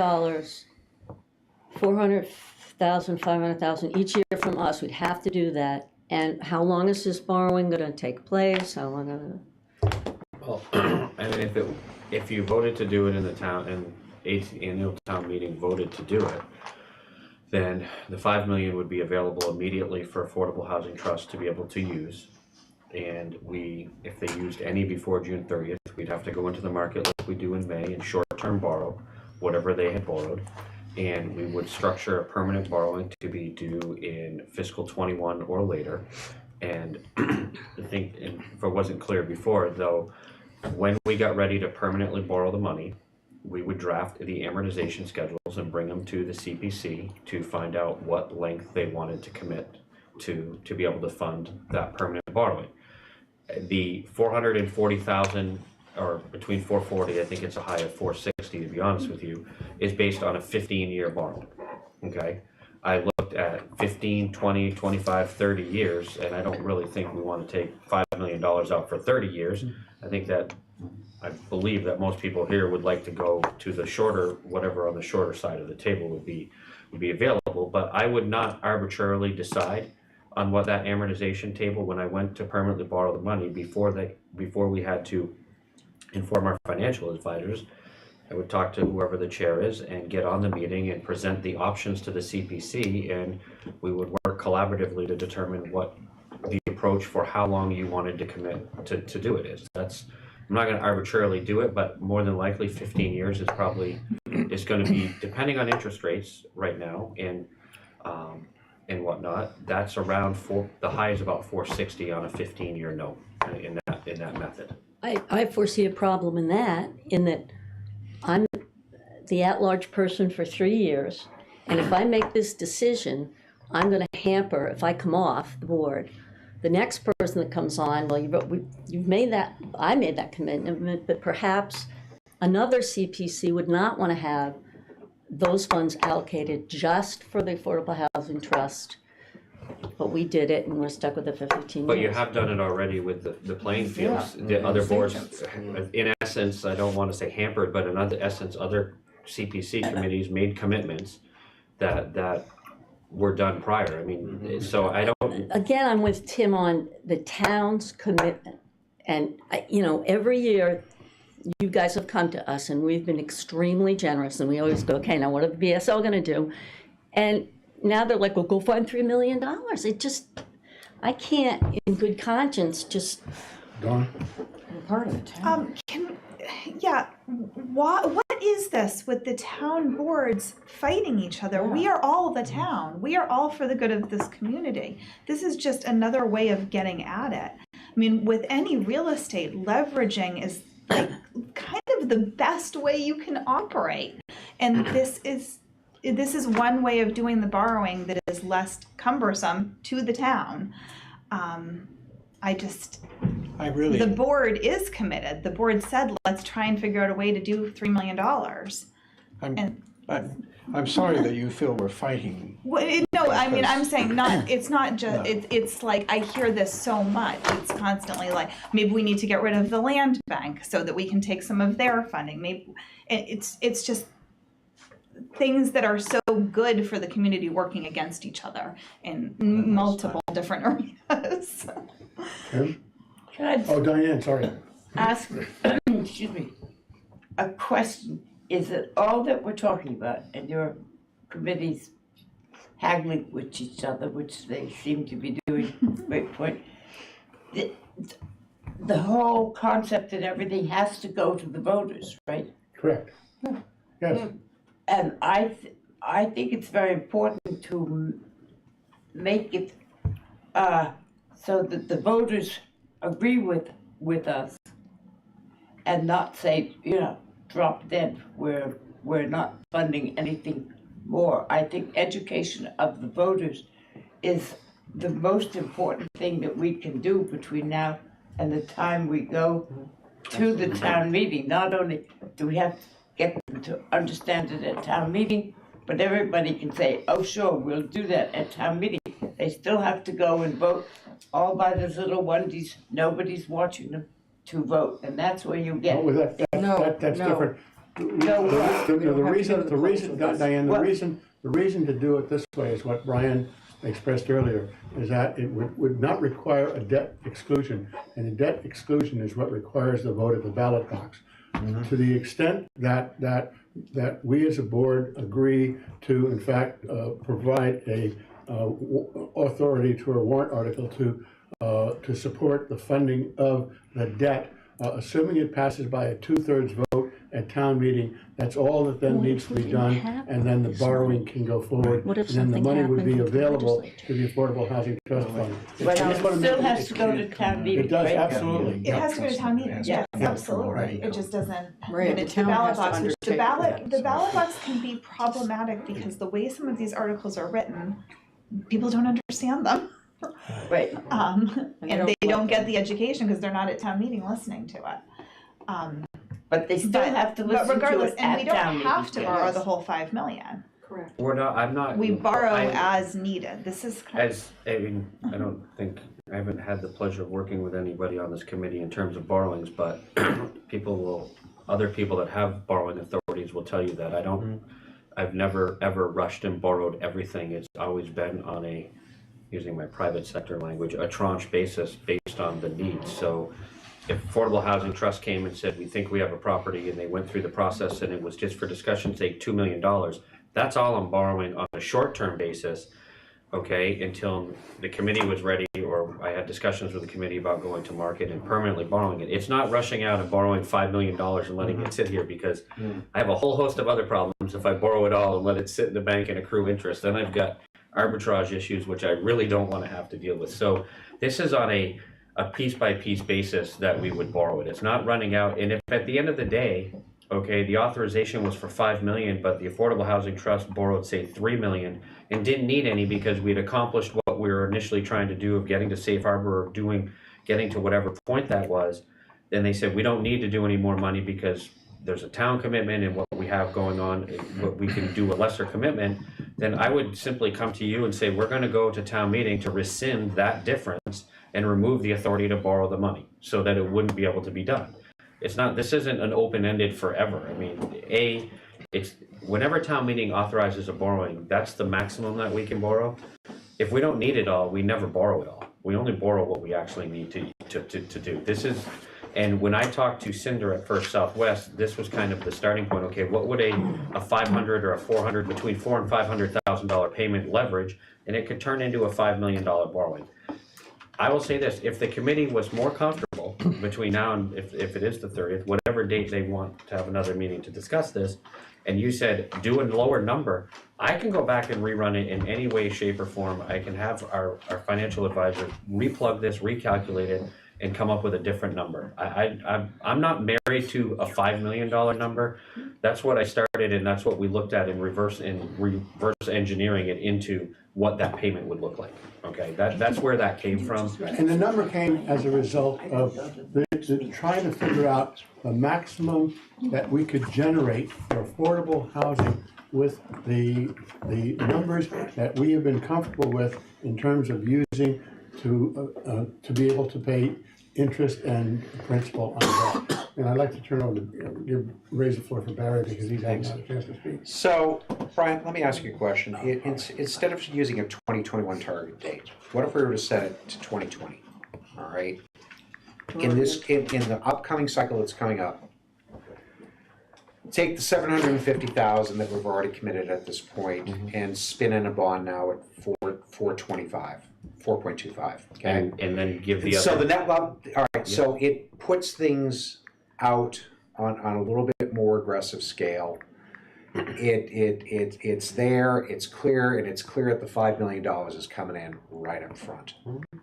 400,000, 500,000 each year from us. We'd have to do that. And how long is this borrowing going to take place? How long? Well, I mean, if you voted to do it in the town, and 8th annual town meeting voted to do it, then the $5 million would be available immediately for Affordable Housing Trust to be able to use. and if they used any before June 30th, we'd have to go into the market like we do in May and short-term borrow whatever they had borrowed. And we would structure a permanent borrowing to be due in fiscal 21 or later. And I think, and if it wasn't clear before, though, when we got ready to permanently borrow the money, we would draft the amortization schedules and bring them to the CPC to find out what length they wanted to commit to be able to fund that permanent borrowing. The 440,000, or between 440, I think it's a high of 460 to be honest with you, is based on a 15-year borrowing, okay? I looked at 15, 20, 25, 30 years, and I don't really think we want to take $5 million out for 30 years. I believe that most people here would like to go to the shorter, whatever on the shorter side of the table would be available, but I would not arbitrarily decide on what that amortization table, when I went to permanently borrow the money before we had to inform our financial advisors. I would talk to whoever the chair is and get on the meeting and present the options to the CPC, and we would work collaboratively to determine what the approach for how long you wanted to commit to do it is. I'm not going to arbitrarily do it, but more than likely 15 years is going to be, depending on interest rates right now and whatnot, that's around the high is about 460 on a 15-year note in that method. I foresee a problem in that I'm the at-large person for 3 years, and if I make this decision, I'm going to hamper, if I come off the board, the next person that comes on, well, you've made that, I made that commitment, but perhaps another CPC would not want to have those funds allocated just for the Affordable Housing Trust. But we did it, and we're stuck with it for 15 years. But you have done it already with the playing fields. The other boards, in essence, I don't want to say hampered, but in essence, other CPC committees made commitments that were done prior. I mean, so I don't. Again, I'm with Tim on the town's commitment. And, every year, you guys have come to us, and we've been extremely generous, and we always go, okay, now what are the BSO going to do? And now they're like, well, go find $3 million. I can't, in good conscience, just. Dawn? Part of the town. What is this with the town boards fighting each other? Yeah. We are all the town. We are all for the good of this community. This is just another way of getting at it. I mean, with any real estate, leveraging is like kind of the best way you can operate. And this is one way of doing the borrowing that is less cumbersome to the town. The board is committed. The board said, let's try and figure out a way to do $3 million. I'm sorry that you feel we're fighting. I'm saying it's not just, it's like, I hear this so much. It's constantly like, maybe we need to get rid of the land bank so that we can take some of their funding. Maybe it's just things that are so good for the community working against each other in multiple different arenas. Tim? Can I Oh, Diane, sorry. ask, excuse me, a question? Is it all that we're talking about and your committees haggling with each other, which they seem to be doing, great point, the whole concept that everything has to go to the voters, right? Correct. Yes. And I think it's very important to make it so that the voters agree with us and not say, drop dead, we're not funding anything more. I think education of the voters is the most important thing that we can do between now and the time we go to the town meeting. Not only do we have to get them to understand it at town meeting, but everybody can say, oh sure, we'll do that at town meeting. They still have to go and vote all by those little onesies, nobody's watching them to vote, and that's where you get. Oh, that's different. The reason to do it this way is what Brian expressed earlier, is that it would not require a debt exclusion, and a debt exclusion is what requires the vote at the ballot box. To the extent that we as a board agree to, in fact, provide a authority to a warrant article to to support the funding of the debt, assuming it passes by a 2/3 vote at town meeting. That's all that then What needs if to we be didn't done, have and then the this borrowing money? can go forward. What if And then the something money would be happened with the available legislature? to the Affordable Housing Trust Fund. But I just wanna it make still it- has to go to town meeting. It does, right? absolutely. It has to go to town meeting, yes, Yeah. absolutely, it just doesn't Right, get the into the town ballot has to box, which the undertake ballot, that. the ballot box can be problematic because the way some of these articles are written, people don't understand them. Right. And don't they don't like get them. the education because they're not at town meeting listening to it. But they still But, have to but listen to regardless, it and we at don't town meeting. have to borrow the whole 5 million. Correct. We're not, I'm not. We borrow I- as needed, this is kind of, As, I mean, I don't think, I haven't had the pleasure of working with anybody on this committee in terms of borrowings, but people will, other people that have borrowing authorities will tell you that I don't, I've never ever rushed and borrowed everything. It's always been on a, using my private sector language, a tranche basis based on the needs. So if Affordable Housing Trust came and said, we think we have a property, and they went through the process and it was just for discussion's sake, $2 million, that's all I'm borrowing on a short-term basis, okay, until the committee was ready, or I had discussions with the committee about going to market and permanently borrowing it. It's not rushing out and borrowing $5 million and letting it sit here, because I have a whole host of other problems if I borrow it all and let it sit in the bank and accrue interest. Then I've got arbitrage issues, which I really don't want to have to deal with. So this is on a piece-by-piece basis that we would borrow it. It's not running out, and if at the end of the day, okay, the authorization was for 5 million, but the Affordable Housing Trust borrowed, say, 3 million, and didn't need any because we'd accomplished what we were initially trying to do of getting to safe harbor, or getting to whatever point that was, then they said, we don't need to do any more money because there's a town commitment and what we have going on, what we can do a lesser commitment, then I would simply come to you and say, we're gonna go to town meeting to rescind that difference and remove the authority to borrow the money so that it wouldn't be able to be done. It's not, this isn't an open-ended forever. I mean, it's whenever town meeting authorizes a borrowing, that's the maximum that we can borrow. If we don't need it all, we never borrow it all. We only borrow what we actually need to do. This is, and when I talked to Cinder at First Southwest, this was kind of the starting point. Okay, what would a 500 or a 400, between $400,000 and $500,000 payment leverage, and it could turn into a $5 million borrowing. I will say this, if the committee was more comfortable between now and if it is the 30th, whatever date they want to have another meeting to discuss this, and you said, do a lower number, I can go back and rerun it in any way, shape, or form. I can have our financial advisor replug this, recalculate it, and come up with a different number. I'm not married to a $5 million number. That's what I started, and that's what we looked at in reverse engineering it into what that payment would look like. Okay, that's where that came from. And the number came as a result of trying to figure out the maximum that we could generate for affordable housing with the numbers that we have been comfortable with in terms of using to be able to pay interest and principal on that. And I'd like to turn over raise the floor for Barry because he's had a chance to speak. So, Brian, let me ask you a question. Instead of using a 2021 target date, what if we were to set it to 2020? All right. In the upcoming cycle that's coming up, take the 750,000 that we've already committed at this point and spin in a bond now at 4.25. Okay. And then give the So other. the net all right. So it puts things out on a little bit more aggressive scale. It's there, it's clear, and it's clear that the $5 million is coming in right up front.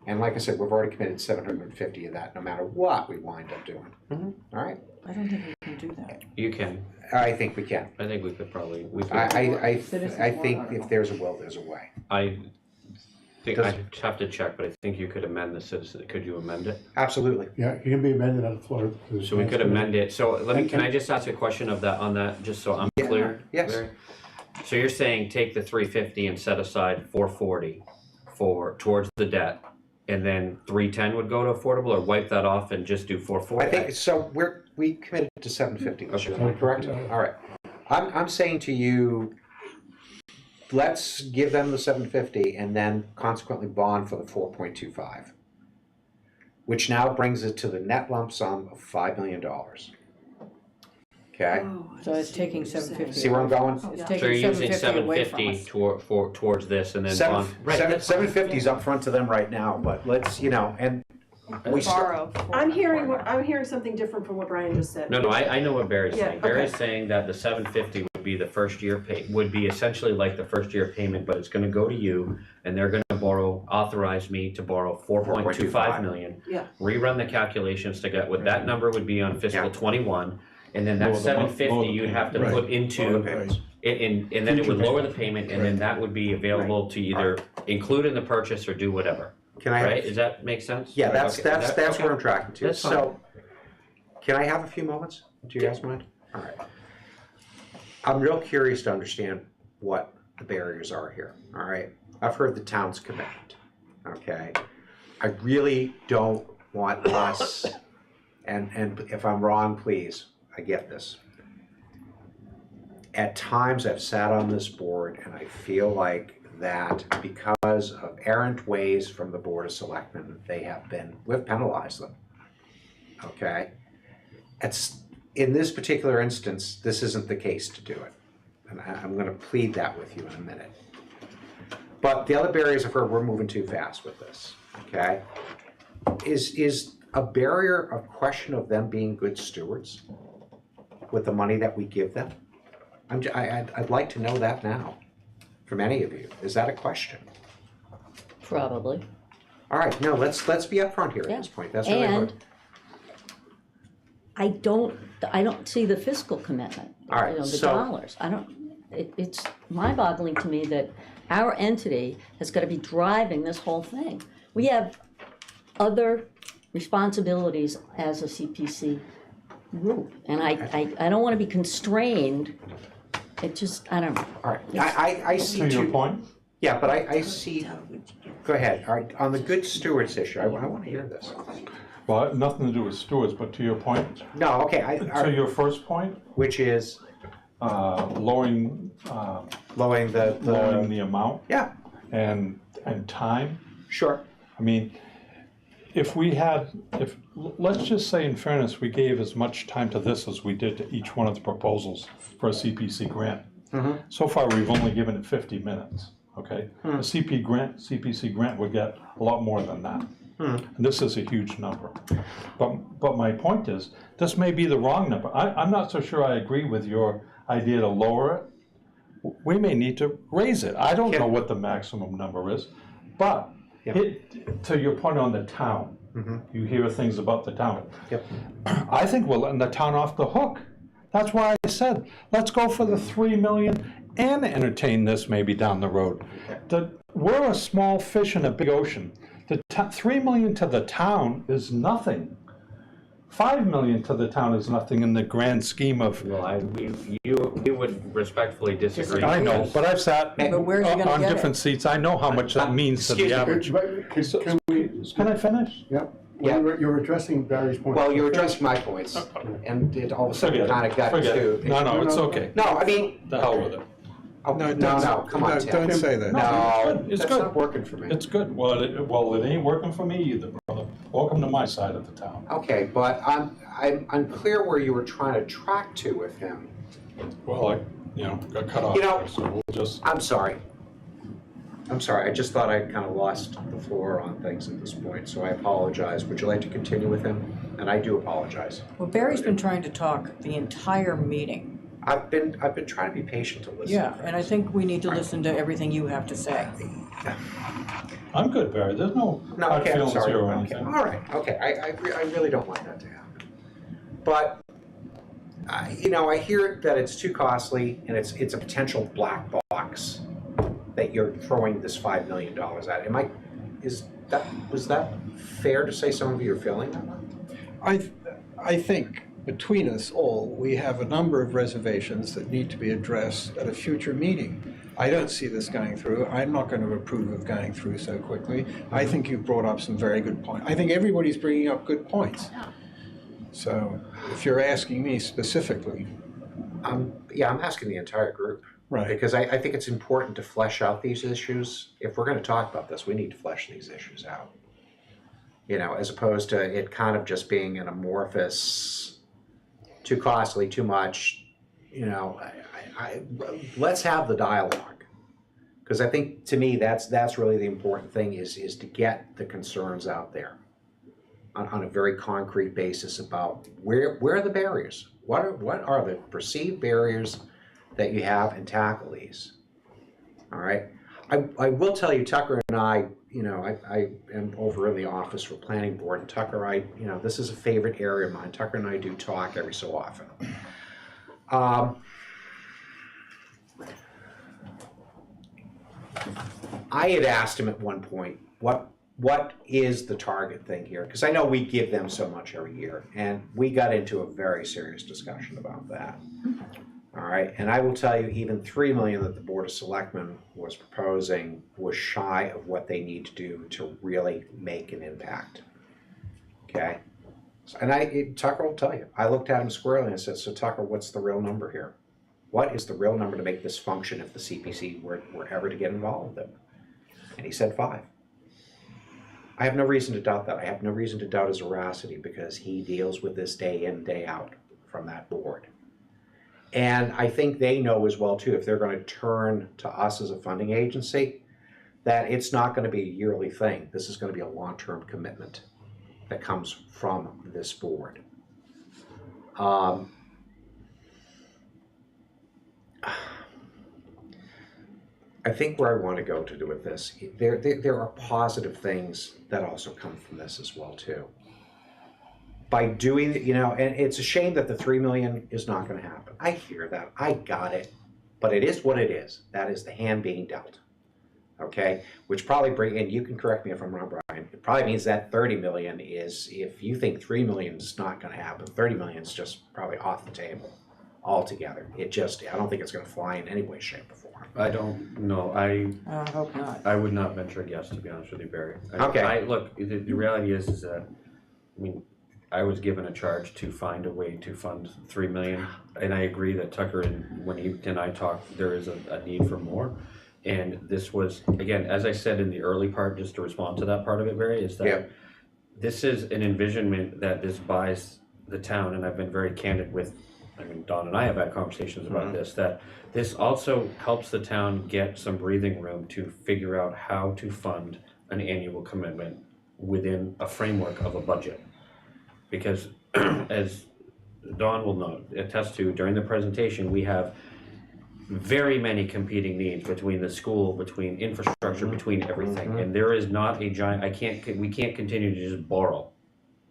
And like I said, we've already committed 750 of that, no matter what we wind up doing. All right. I don't think we can do that. You can. I think we can. I think we could probably. I think if there's a will, there's a way. I think I'd have to check, but I think you could amend the citizen. Could you amend it? Absolutely. Yeah, it can be amended on the floor. So we could amend it. So can I just ask a question of that on that, just so I'm clear? Yes. Larry? So you're saying take the 350 and set aside 440 towards the debt, and then 310 would go to affordable, or wipe that off and just do 440? I think so. We committed to 750 this year. Am I correct? All right. I'm saying to you, let's give them the 750 and then consequently bond for the 4.25, which now brings it to the net lump sum of $5 million. okay? So it's taking 750. See where I'm going? It's So taking you're using 750 away from 750 us. towards this and then bond. Right, that's fine. 750 is up front to them right now, but let's, and we still, Borrow. I'm hearing something different from what Brian just said. No, I know what Barry's Yeah, saying. Barry's okay. saying that the 750 would be the first year pay, would be essentially like the first year payment, but it's gonna go to you, and they're gonna authorize me to borrow 4.25 million. Yeah. Rerun the calculations to get what that number would be on fiscal Yeah. 21, and then that Lower the 750 you'd have to Right. put Lower into, the payments. and then it would lower the payment, and then that would be available to either include in the purchase or do whatever. can I? Right? Does that make sense? Yeah, Right, that's okay. that's Okay. where I'm tracking to. That's fine. So, can I have a few moments? Do you guys mind? All right. I'm real curious to understand what the barriers are here. All right. I've heard the town's commitment. Okay. I really don't want us, and if I'm wrong, please, I get this. At times I've sat on this board and I feel like that because of errant ways from the Board of Selectmen, we've penalized them. Okay? In this particular instance, this isn't the case to do it. And I'm gonna plead that with you in a minute. But the other barriers I've heard, we're moving too fast with this, okay? Is a barrier a question of them being good stewards with the money that we give them? I'd like to know that now, from any of you. Is that a question? Probably. All right, no, let's be upfront here at Yeah. this point. That's really And good. I don't see the fiscal commitment. All right, The so- dollars. It's mind-boggling to me that our entity has got to be driving this whole thing. We have other responsibilities as a CPC group, and I don't want to be constrained. It just, I don't know. All right, I see To your two. point, Yeah, but I see, go ahead. All right, on the good stewards issue, I want to hear this. well, nothing to do with stewards, but to your point, No, okay, to your first point, which is lowering lowering the amount yeah, and time. sure. I mean, let's just say in fairness, we gave as much time to this as we did to each one of the proposals for a CPC grant. So far, we've only given it 50 minutes, okay? A CPC grant would get a lot more than that. And this is a huge number. But my point is, this may be the wrong number. I'm not so sure I agree with your idea to lower it. We may need to raise it. I don't know what the maximum number is, but to your point on the town, you hear things about the town. Yep. I think we're letting the town off the hook. That's why I said, let's go for the 3 million and entertain this maybe down the road. We're a small fish in a big ocean. 3 million to the town is nothing. 5 million to the town is nothing in the grand scheme of. Well, we would respectfully disagree. I know, but I've sat But where's he gonna on get it? different seats. I know how much that means to Excuse the me. average. Can we, Can I finish? yep, Yeah. you're addressing Barry's point. Well, you're addressing my points, and it all of a sudden Forget kind of got Forget to. it. No, it's okay. No, I mean, The hell with it. oh, no, come on, Tim. Don't say that. No, It's that's good. not working for me. It's good. Well, it ain't working for me either, brother. Welcome to my side of the town. Okay, but I'm unclear where you were trying to track to with him. Well, I got cut off. You know- there, so we'll just. I'm sorry. I just thought I kind of lost the floor on things at this point, so I apologize. Would you like to continue with him? And I do apologize. Well, Barry's been trying to talk the entire meeting. I've been trying to be patient to listen. Yeah, and I think we need to listen to everything you have to say. I'm good, Barry. There's no No, hard okay, I'm feelings sorry. here or Okay, anything. all right, okay. I really don't want that to happen. But I hear that it's too costly and it's a potential black box that you're throwing this $5 million at. Was that fair to say some of you are feeling that way? I think between us all, we have a number of reservations that need to be addressed at a future meeting. I don't see this going through. I'm not going to approve of going through so quickly. I think you've brought up some very good points. I think everybody's bringing up good points. So if you're asking me specifically. I'm asking the entire group. Right. Because I think it's important to flesh out these issues. If we're going to talk about this, we need to flesh these issues out. As opposed to it kind of just being an amorphous too costly, too much, let's have the dialogue. Because I think, to me, that's really the important thing is to get the concerns out there on a very concrete basis about where are the barriers? What are the perceived barriers that you have, and tackle these? All right. I will tell you, Tucker and I am over in the office for planning board, and Tucker, this is a favorite area of mine. Tucker and I do talk every so often. I had asked him at one point, what is the target thing here? Because I know we give them so much every year, and we got into a very serious discussion about that. All right, and I will tell you, even $3 million that the Board of Selectmen was proposing was shy of what they need to do to really make an impact. Okay, and Tucker will tell you, I looked at him squarely and I said, so Tucker, what's the real number here? What is the real number to make this function if the CPC were ever to get involved with it? And he said 5. I have no reason to doubt that. I have no reason to doubt his veracity, because he deals with this day in, day out from that board. And I think they know as well too, if they're going to turn to us as a funding agency, that it's not going to be a yearly thing. This is going to be a long-term commitment that comes from this board. I think where I want to go to do with this, there are positive things that also come from this as well too. By doing, and it's a shame that the $3 million is not going to happen. I hear that, I got it, but it is what it is. That is the hand being dealt. Okay, which probably and you can correct me if I'm wrong, Brian. It probably means that 30 million is, if you think 3 million is not going to happen, 30 million is just probably off the table altogether. I don't think it's going to fly in any way, shape, or form. I don't know. I hope not. I would not venture a guess, to be honest with you, Barry. Okay. Look, the reality is that, I was given a charge to find a way to fund 3 million, and I agree that Tucker, when he and I talked, there is a need for more. And this was, again, as I said in the early part, just to respond to that part of it, Barry, is that this is an envisionment that this buys the town, and I've been very candid with, Don and I have had conversations about this, that this also helps the town get some breathing room to figure out how to fund an annual commitment within a framework of a budget. Because as Don will attest to during the presentation, we have very many competing needs between the school, between infrastructure, between everything. And there is not a giant, we can't continue to just borrow.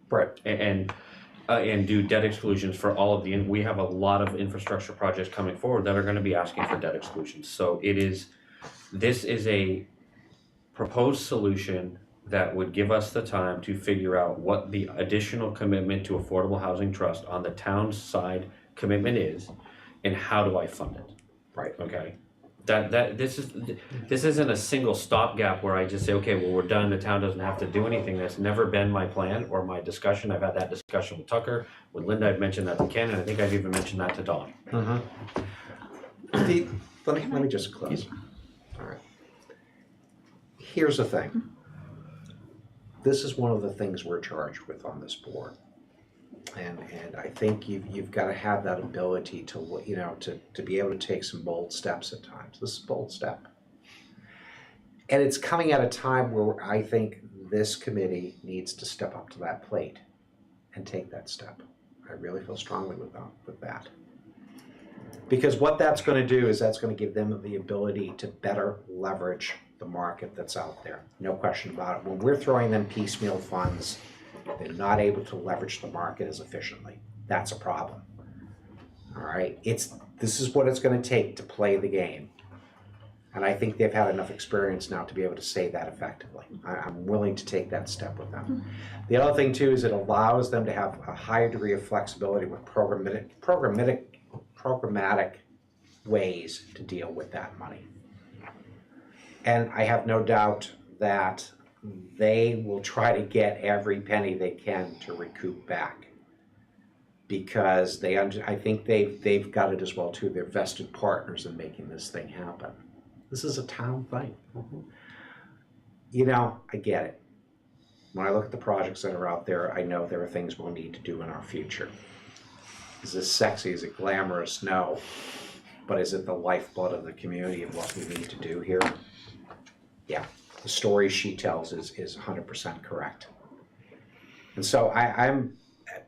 Right. And do debt exclusions for all of we have a lot of infrastructure projects coming forward that are going to be asking for debt exclusions. So this is a proposed solution that would give us the time to figure out what the additional commitment to Affordable Housing Trust on the town's side commitment is, and how do I fund it? Right. Okay. This isn't a single stopgap where I just say, okay, well, we're done. The town doesn't have to do anything. That's never been my plan or my discussion. I've had that discussion with Tucker, with Linda. I've mentioned that to Ken, and I think I've even mentioned that to Don. Let me just close. All right. Here's the thing. This is one of the things we're charged with on this board. And I think you've got to have that ability to be able to take some bold steps at times. This is a bold step. And it's coming at a time where I think this committee needs to step up to that plate and take that step. I really feel strongly with that. Because what that's going to do is that's going to give them the ability to better leverage the market that's out there. No question about it. When we're throwing them piecemeal funds, they're not able to leverage the market as efficiently. That's a problem. All right. This is what it's going to take to play the game. And I think they've had enough experience now to be able to say that effectively. I'm willing to take that step with them. The other thing too is it allows them to have a higher degree of flexibility with programmatic ways to deal with that money. And I have no doubt that they will try to get every penny they can to recoup back, because I think they've got it as well too. They're vested partners in making this thing happen. This is a town thing. I get it. When I look at the projects that are out there, I know there are things we'll need to do in our future. Is this sexy? Is it glamorous? No. But is it the lifeblood of the community and what we need to do here? Yeah, the story she tells is 100% correct. And so I'm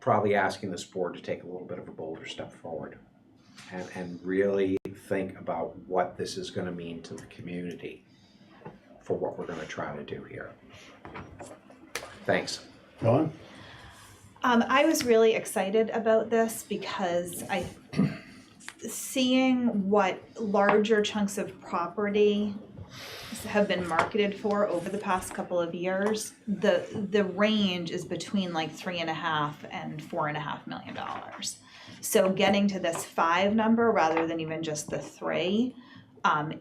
probably asking this board to take a little bit of a bolder step forward and really think about what this is going to mean to the community for what we're going to try to do here. Thanks. Dawn? I was really excited about this because seeing what larger chunks of property have been marketed for over the past couple of years, the range is between like $3.5 and $4.5 million. So getting to this 5 number rather than even just the 3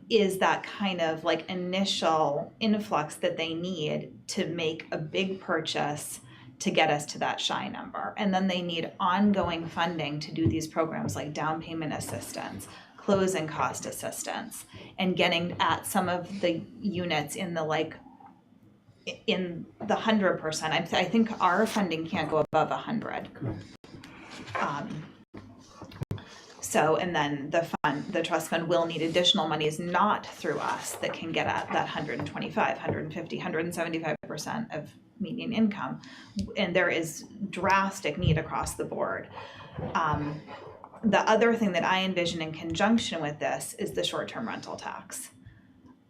is that kind of like initial influx that they need to make a big purchase to get us to that shy number. And then they need ongoing funding to do these programs like down payment assistance, closing cost assistance, and getting at some of the units in the 100%. I think our funding can't go above 100. So, and then the trust fund will need additional monies not through us that can get at that 125, 150, 175% of median income. And there is drastic need across the board. The other thing that I envision in conjunction with this is the short-term rental tax.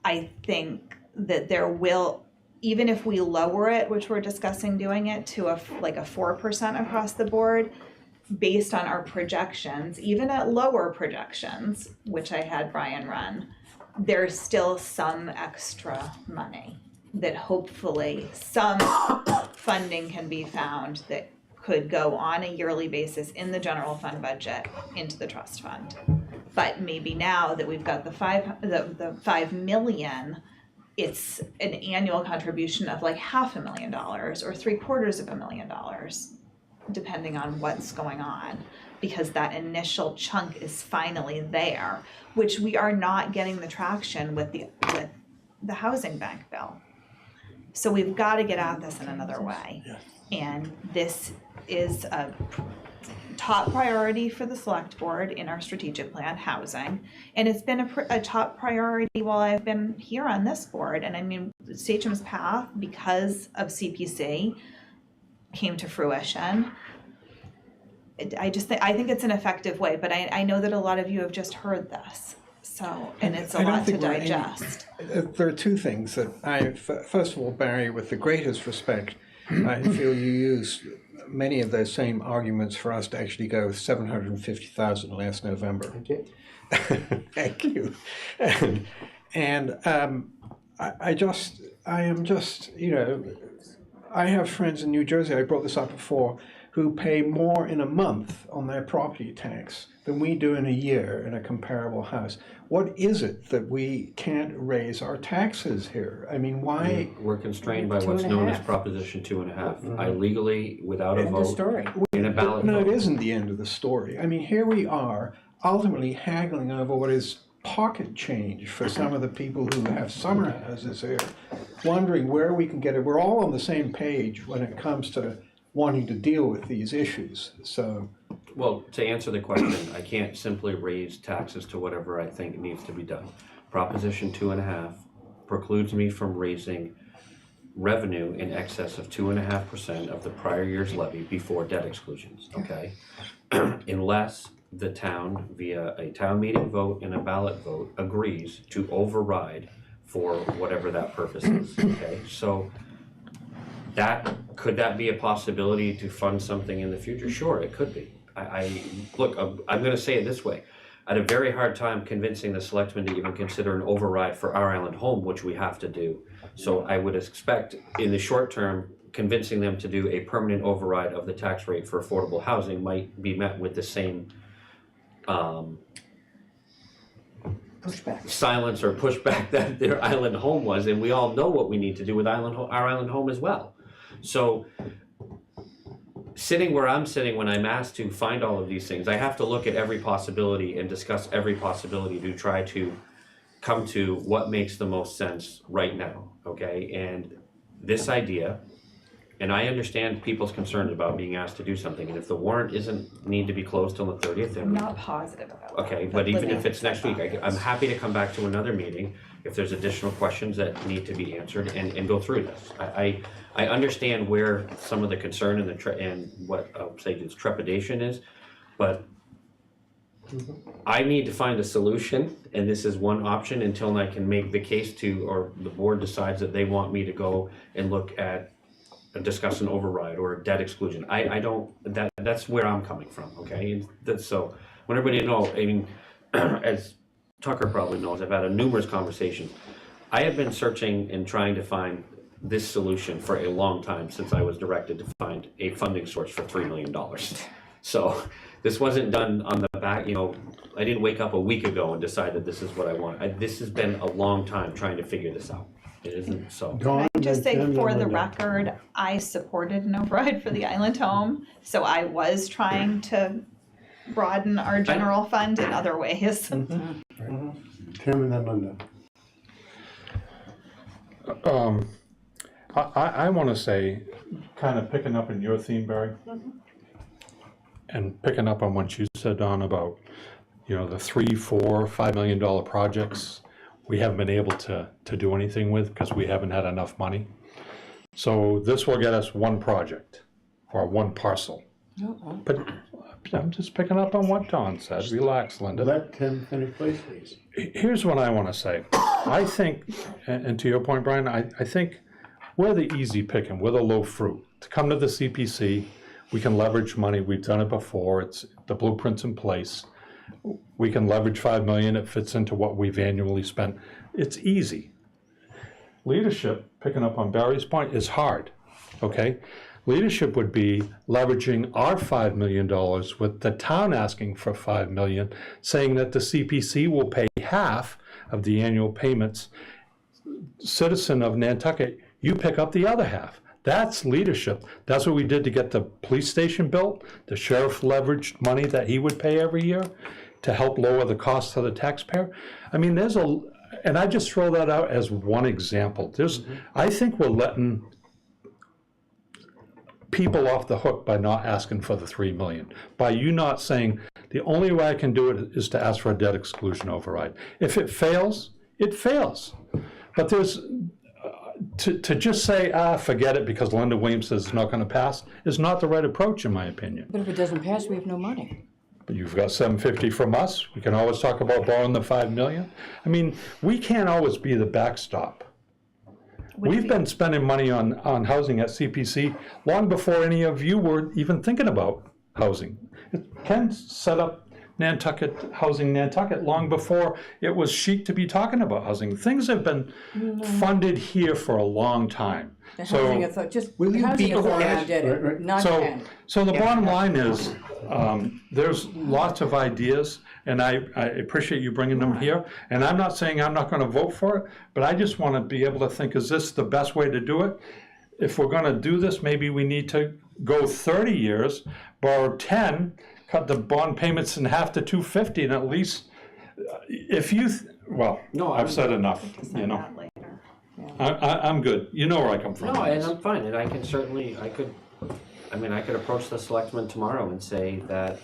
I think that there will, even if we lower it, which we're discussing doing it to a 4% across the board, based on our projections, even at lower projections, which I had Brian run, there's still some extra money that hopefully some funding can be found that could go on a yearly basis in the general fund budget into the trust fund. But maybe now that we've got the 5 million, it's an annual contribution of like $500,000 or $750,000, depending on what's going on, because that initial chunk is finally there, which we are not getting the traction with the housing bank bill. So we've got to get at this in another way. And this is a top priority for the select board in our strategic plan, housing. And it's been a top priority while I've been here on this board. And I mean, Sachem's Path, because of CPC, came to fruition. I think it's an effective way, but I know that a lot of you have just heard this. So, and it's a lot to digest. There are two things that first of all, Barry, with the greatest respect, I feel you used many of those same arguments for us to actually go with 750,000 last November. I did. Thank you. And I am just, I have friends in New Jersey, I brought this up before, who pay more in a month on their property tax than we do in a year in a comparable house. What is it that we can't raise our taxes here? I mean, why? We're constrained by what's known as Proposition 2.5. I legally, without a vote, in a ballot No, vote. it isn't the end of the story. I mean, here we are ultimately haggling over what is pocket change for some of the people who have summer houses here, wondering where we can get it. We're all on the same page when it comes to wanting to deal with these issues. So, Well, to answer the question, I can't simply raise taxes to whatever I think needs to be done. Proposition 2.5 precludes me from raising revenue in excess of 2.5% of the prior year's levy before debt exclusions, okay? Unless the town, via a town meeting vote and a ballot vote, agrees to override for whatever that purpose is, okay? So could that be a possibility to fund something in the future? Sure, it could be. Look, I'm gonna say it this way. I had a very hard time convincing the selectmen to even consider an override for our island home, which we have to do. So I would expect in the short term, convincing them to do a permanent override of the tax rate for affordable housing might be met with the same silence or pushback that their island home was, and we all know what we need to do with our island home as well. So sitting where I'm sitting when I'm asked to find all of these things, I have to look at every possibility and discuss every possibility to try to come to what makes the most sense right now, okay? And this idea, And I understand people's concerns about being asked to do something, and if the warrant isn't, need to be closed till the 30th, I'm then, not positive about that. okay, but even if Living it's next week, I'm happy to come back to another meeting if there's additional questions that need to be answered and go through this. I understand where some of the concern and and what I'll say is trepidation is, but I need to find a solution, and this is one option until I can make the case to, or the board decides that they want me to go and look at, discuss an override or a debt exclusion. I don't, that's where I'm coming from, okay? And that's, so, when everybody knows, I mean, as Tucker probably knows, I've had numerous conversations. I have been searching and trying to find this solution for a long time since I was directed to find a funding source for $3 million. So this wasn't done on the back, you know, I didn't wake up a week ago and decide that this is what I want. This has been a long time trying to figure this out. It isn't so. Dawn, Can I just say, then for the Linda. record, I supported an override for the island home, so I was trying to broaden our general fund in other ways. Tim and then Linda. I want to say, kind of picking up on your theme, Barry, and picking up on what you said, Don, about, you know, the $3, $4, $5 million projects we haven't been able to do anything with because we haven't had enough money. So this will get us one project or one parcel. But I'm just picking up on what Don said. Relax, Linda. Let Tim finish, please. Here's what I want to say. I think, and to your point, Brian, I think we're the easy picking, we're the low fruit. To come to the CPC, we can leverage money. We've done it before. It's the blueprint's in place. We can leverage $5 million. It fits into what we've annually spent. It's easy. Leadership, picking up on Barry's point, is hard. Okay? Leadership would be leveraging our $5 million with the town asking for $5 million, saying that the CPC will pay half of the annual payments. Citizen of Nantucket, you pick up the other half. That's leadership. That's what we did to get the police station built. The sheriff leveraged money that he would pay every year to help lower the cost to the taxpayer. I mean, and I just throw that out as one example. I think we're letting people off the hook by not asking for the $3 million. By you not saying, the only way I can do it is to ask for a debt exclusion override. If it fails, it fails. But there's, to just say, forget it because Linda Williams says it's not going to pass, is not the right approach, in my opinion. But if it doesn't pass, we have no money. But you've got $750 from us. We can always talk about borrowing the $5 million. I mean, we can't always be the backstop. We've been spending money on housing at CPC long before any of you were even thinking about housing. Ken set up Nantucket, Housing Nantucket, long before it was chic to be talking about housing. Things have been funded here for a long time. The So- housing authority, just, Will the you housing be authority quiet? did Right, right. it, not So, Ken. so the bottom line is, there's lots of ideas, and I appreciate you bringing them here. And I'm not saying I'm not going to vote for it, but I just want to be able to think, is this the best way to do it? If we're going to do this, maybe we need to go 30 years, borrow 10, cut the bond payments in half to $250, and at least, if you, I've said enough, you know. That later. I'm good. You know where I come from. No, and I'm fine, and I can certainly, I could approach the selectmen tomorrow and say that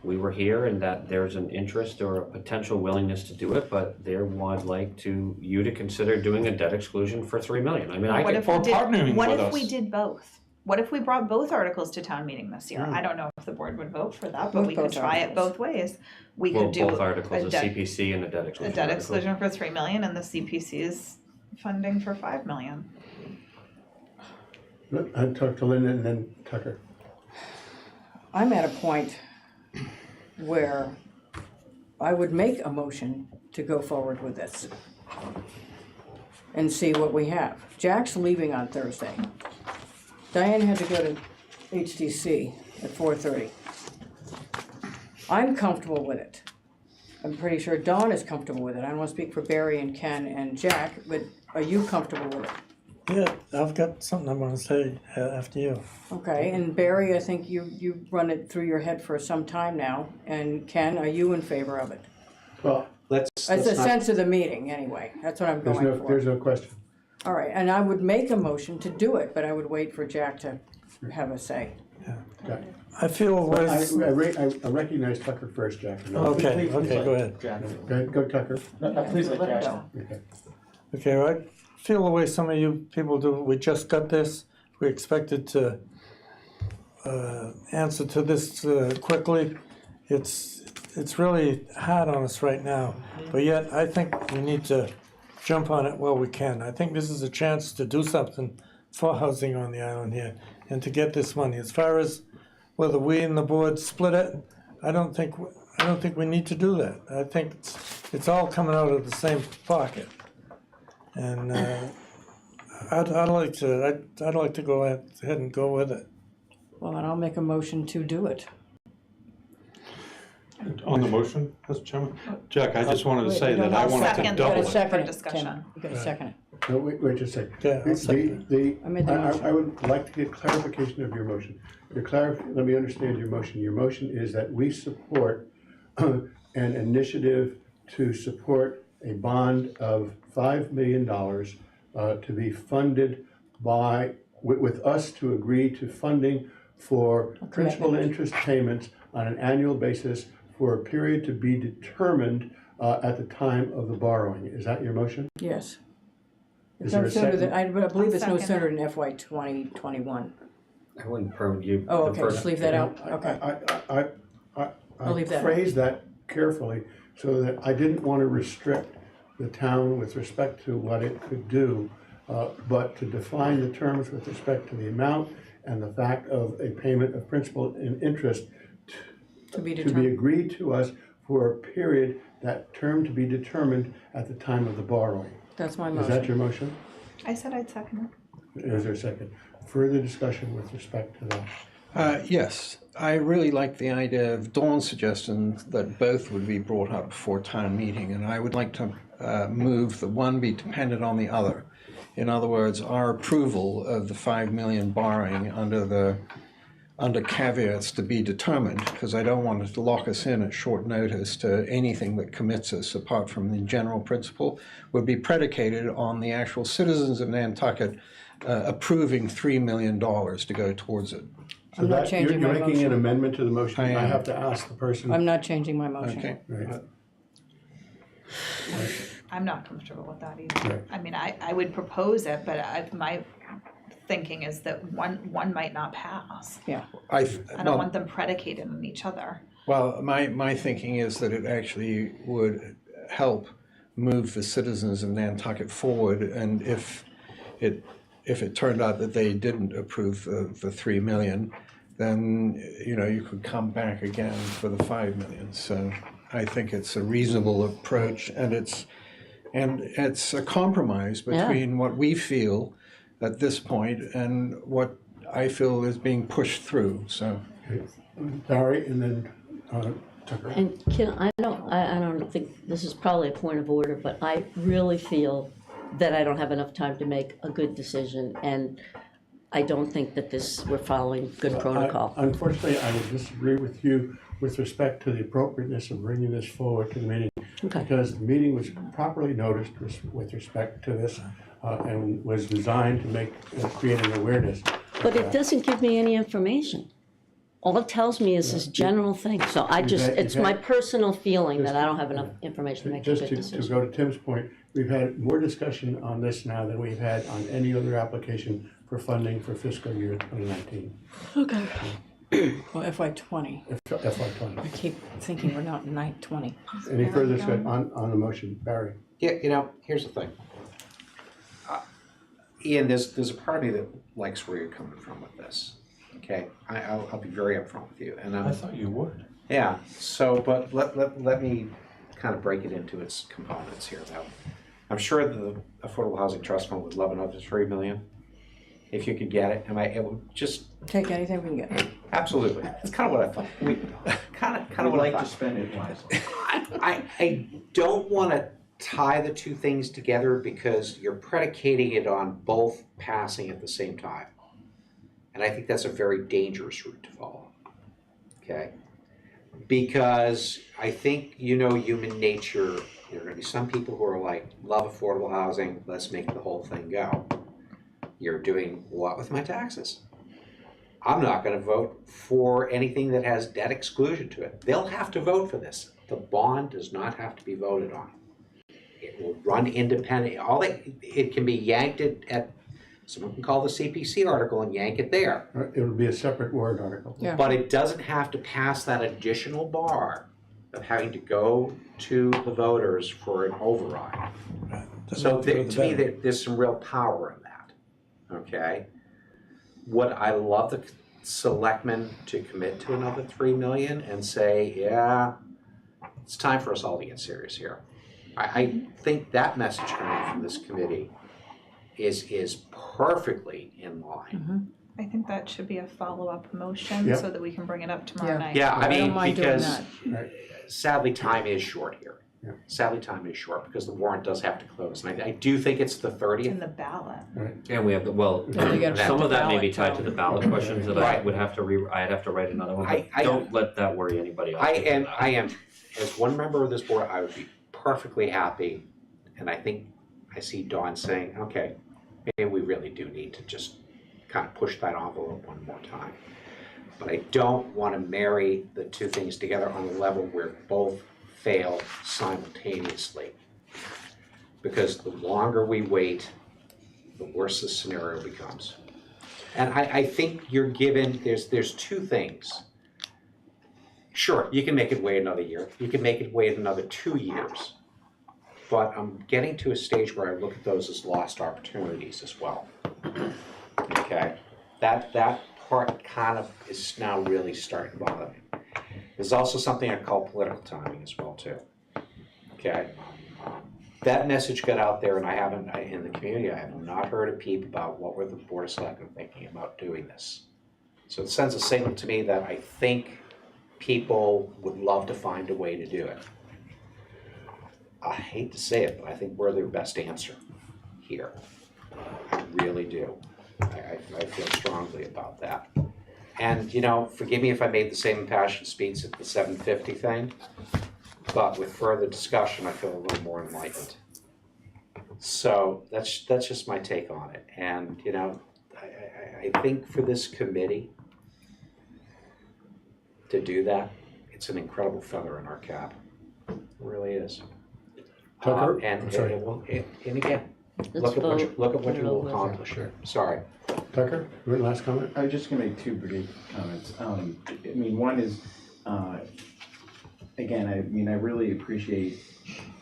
we were here and that there's an interest or a potential willingness to do it, but they would like you to consider doing a debt exclusion for $3 million. I mean, I What could, if we or partnering did, what with if us. we did both? What if we brought both articles to town meeting this year? I don't know if the board would vote for that, but Both we could try it articles. both ways. We well, could do both articles, a a debt, CPC and a debt a exclusion. debt article. exclusion for $3 million and the CPC's funding for $5 million. I'll talk to Linda and then Tucker. I'm at a point where I would make a motion to go forward with this and see what we have. Jack's leaving on Thursday. Diane had to go to HDC at 4:30. I'm comfortable with it. I'm pretty sure Dawn is comfortable with it. I don't want to speak for Barry and Ken and Jack, but are you comfortable with it? Yeah, I've got something I want to say after you. Okay, and Barry, I think you've run it through your head for some time now, and Ken, are you in favor of it? Well, Let's That's the not, sense of the meeting, anyway, that's what I'm there's going no for. question. All right, and I would make a motion to do it, but I would wait for Jack to have a say. Okay. I feel I recognize Tucker first, Jack. okay, go ahead. Go Tucker. Please let it go. Okay. Okay, I feel the way some of you people do. We just got this. We expected to answer to this quickly. It's really hard on us right now, but yet I think we need to jump on it while we can. I think this is a chance to do something for housing on the island here and to get this money. As far as whether we and the board split it, I don't think we need to do that. I think it's all coming out of the same pocket, and I'd like to go ahead and go with it. Well, then I'll make a motion to do it. On the motion, Mr. Chairman? Jack, I just wanted to say Wait, that I wanted to second. You double gotta it. second For it, discussion. Tim. You gotta second it. No, wait just a second. Okay, I'll second I made the motion. I would like to get clarification of your motion. Let me understand your motion. Your motion is that we support an initiative to support a bond of $5 million to be funded with us to agree to funding for principal and interest payments on an annual basis for a period to be determined at the time of the borrowing. Is that your motion? Yes. Is It's there no a sooner than, second? I believe I'll it's no second sooner it. than FY 2021. I wouldn't permit you. Oh, the okay, first- just leave that out, okay. I'll leave that out. phrased that carefully so that I didn't want to restrict the town with respect to what it could do, but to define the terms with respect to the amount and the fact of a payment of principal and interest To be to be determined. agreed to us for a period, that term to be determined at the time of the borrowing. That's my Is that your motion. motion? I said I'd second it. Is there a second? Further discussion with respect to that? Yes, I really like the idea of Dawn's suggestion that both would be brought up before town meeting, and I would like to move that one be dependent on the other. In other words, our approval of the 5 million borrowing under caveats to be determined, because I don't want it to lock us in at short notice to anything that commits us apart from the general principle, would be predicated on the actual citizens of Nantucket approving $3 million to go towards it. So I'm not that- changing my You're making an motion. amendment to the motion. I I am. have to ask the person. I'm not changing my motion. Okay. Right. I'm not comfortable with that either. Right. I mean, I would propose it, but my thinking is that one might not pass. Yeah. I don't want them predicated on each other. Well, my thinking is that it actually would help move the citizens of Nantucket forward, and if it turned out that they didn't approve the 3 million, then you could come back again for the 5 million. So I think it's a reasonable approach, and it's a compromise between what we feel at this point and what I feel is being pushed through. So Barry and then Tucker. And I don't think, this is probably a point of order, but I really feel that I don't have enough time to make a good decision, and I don't think that we're following good protocol. Unfortunately, I would disagree with you with respect to the appropriateness of bringing this forward to the meeting. Okay. Because the meeting was properly noticed with respect to this and was designed to create an awareness. But it doesn't give me any information. All it tells me is this general thing, so it's my personal feeling that I don't have enough information to make a Just good to decision. go to Tim's point, we've had more discussion on this now than we've had on any other application for funding for fiscal year 2019, Okay. Well, FY 20. FY20. I keep thinking we're not in 20. Any further discussion on the motion? Barry? Yeah, here's the thing. Ian, there's a part of me that likes where you're coming from with this. Okay, I'll be very upfront with you, and I thought you would. yeah. So, but let me kind of break it into its components here. Now, I'm sure the Affordable Housing Trust Fund would love another $3 million if you could get it. It would just Take anything we can get. absolutely. That's kind of what I thought. Kind of Would what I like to thought. spend it wisely. I don't want to tie the two things together because you're predicating it on both passing at the same time. And I think that's a very dangerous route to follow, okay? Because I think human nature There are gonna be some people who are like, love affordable housing, let's make the whole thing go. You're doing what with my taxes? I'm not gonna vote for anything that has debt exclusion to it. They'll have to vote for this. The bond does not have to be voted on. It will run independent, it can be yanked at, someone can call the CPC article and yank it there. It would be a separate warrant article. Yeah. But it doesn't have to pass that additional bar of having to go to the voters for an override. So to me, there's some real power in that, okay? Would I love the selectmen to commit to another 3 million and say, yeah, it's time for us all to get serious here? I think that message coming from this committee is perfectly in line. I think that should be a follow-up motion Yep. so that we can bring it up tomorrow Yeah. night. Yeah, I I don't mean, mind doing because Right. sadly, time is short here. Yeah. Sadly, time is short because the warrant does have to close. And I do think it's the In 30th. the ballot. And we have, Yeah, they gotta some put of the that may be ballot tied down. to the ballot questions that I Right. would have to I'd have to write another one, but I- don't let that worry anybody else. I am, as one member of this board, I would be perfectly happy. And I think I see Dawn saying, okay, maybe we really do need to just kind of push that envelope one more time. But I don't want to marry the two things together on a level where both fail simultaneously. Because the longer we wait, the worse the scenario becomes. And I think you're given, there's two things. Sure, you can make it wait another year. You can make it wait another 2 years. But I'm getting to a stage where I look at those as lost opportunities as well. Okay? That part kind of is now really starting to bother me. There's also something I call political timing as well too. Okay? That message got out there, and in the community, I have not heard a peep about what were the Board of Selectmen thinking about doing this. So it sends a signal to me that I think people would love to find a way to do it. I hate to say it, but I think we're their best answer here. I really do. I feel strongly about that. And, forgive me if I made the same impassioned speech at the 750 thing, but with further discussion, I feel a little more enlightened. So that's just my take on it. And, I think for this committee to do that, it's an incredible feather in our cap. It really is. Tucker? And I'm sorry. and again, Let's look at what you vote. Put it will over. accomplish here. Sorry. Tucker, your last comment? I was just gonna make two brief comments. One is, again, I really appreciate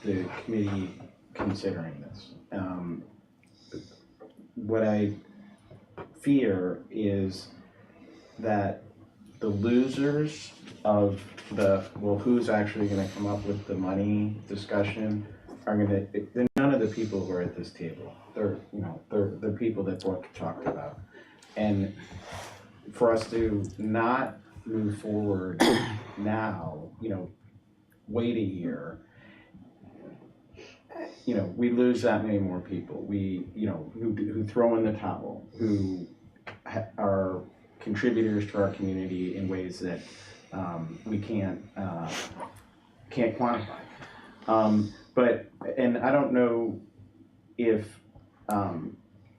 the committee considering this. What I fear is that the losers of who's actually gonna come up with the money discussion they're none of the people who are at this table. They're people that Brooke talked about. And for us to not move forward now, wait a year, we lose that many more people. Who throw in the towel, who are contributors to our community in ways that we can't quantify. And I don't know if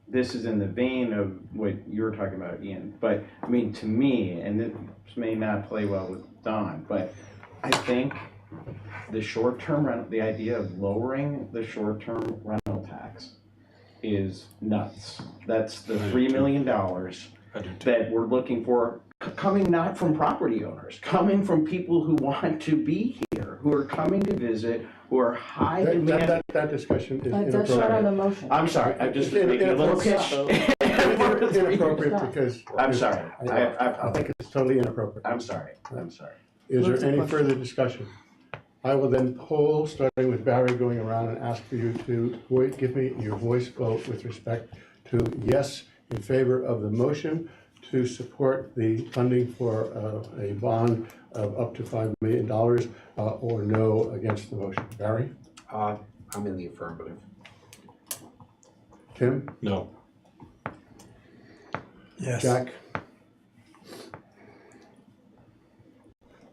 this is in the vein of what you were talking about, Ian, but to me, and this may not play well with Don, but I think the short-term rental, the idea of lowering the short-term rental tax is nuts. That's the $3 million that we're looking for, coming not from property owners, coming from people who want to be here, who are coming to visit, who are high demand. That discussion is That's not on the inappropriate. motion. I'm sorry, I'm just making a little pitch. Inappropriate because. I'm sorry. I think it's totally inappropriate. I'm sorry. Is Move there the any question. further discussion? I will then poll, starting with Barry, going around and ask for you to give me your voice vote with respect to yes in favor of the motion to support the funding for a bond of up to $5 million or no against the motion. Barry? I'm in the affirmative. Tim? No. Yes. Jack?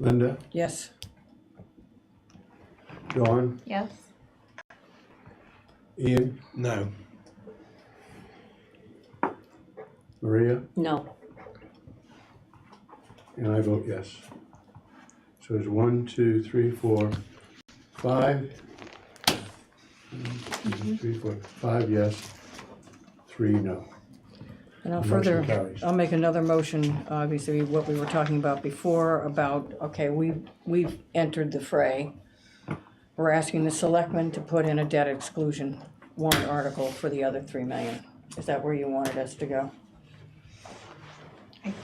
Linda? Yes. Dawn? Yes. Ian, No. Maria, No. and I vote yes. So there's 1, 2, 3, 4, 5. 1, 2, 3, 4, 5 yes, 3 no. And I'll The further, motion carries. I'll make another motion, obviously, what we were talking about before, about, okay, we've entered the fray. We're asking the selectmen to put in a debt exclusion warrant article for the other 3 million. Is that where you wanted us to go?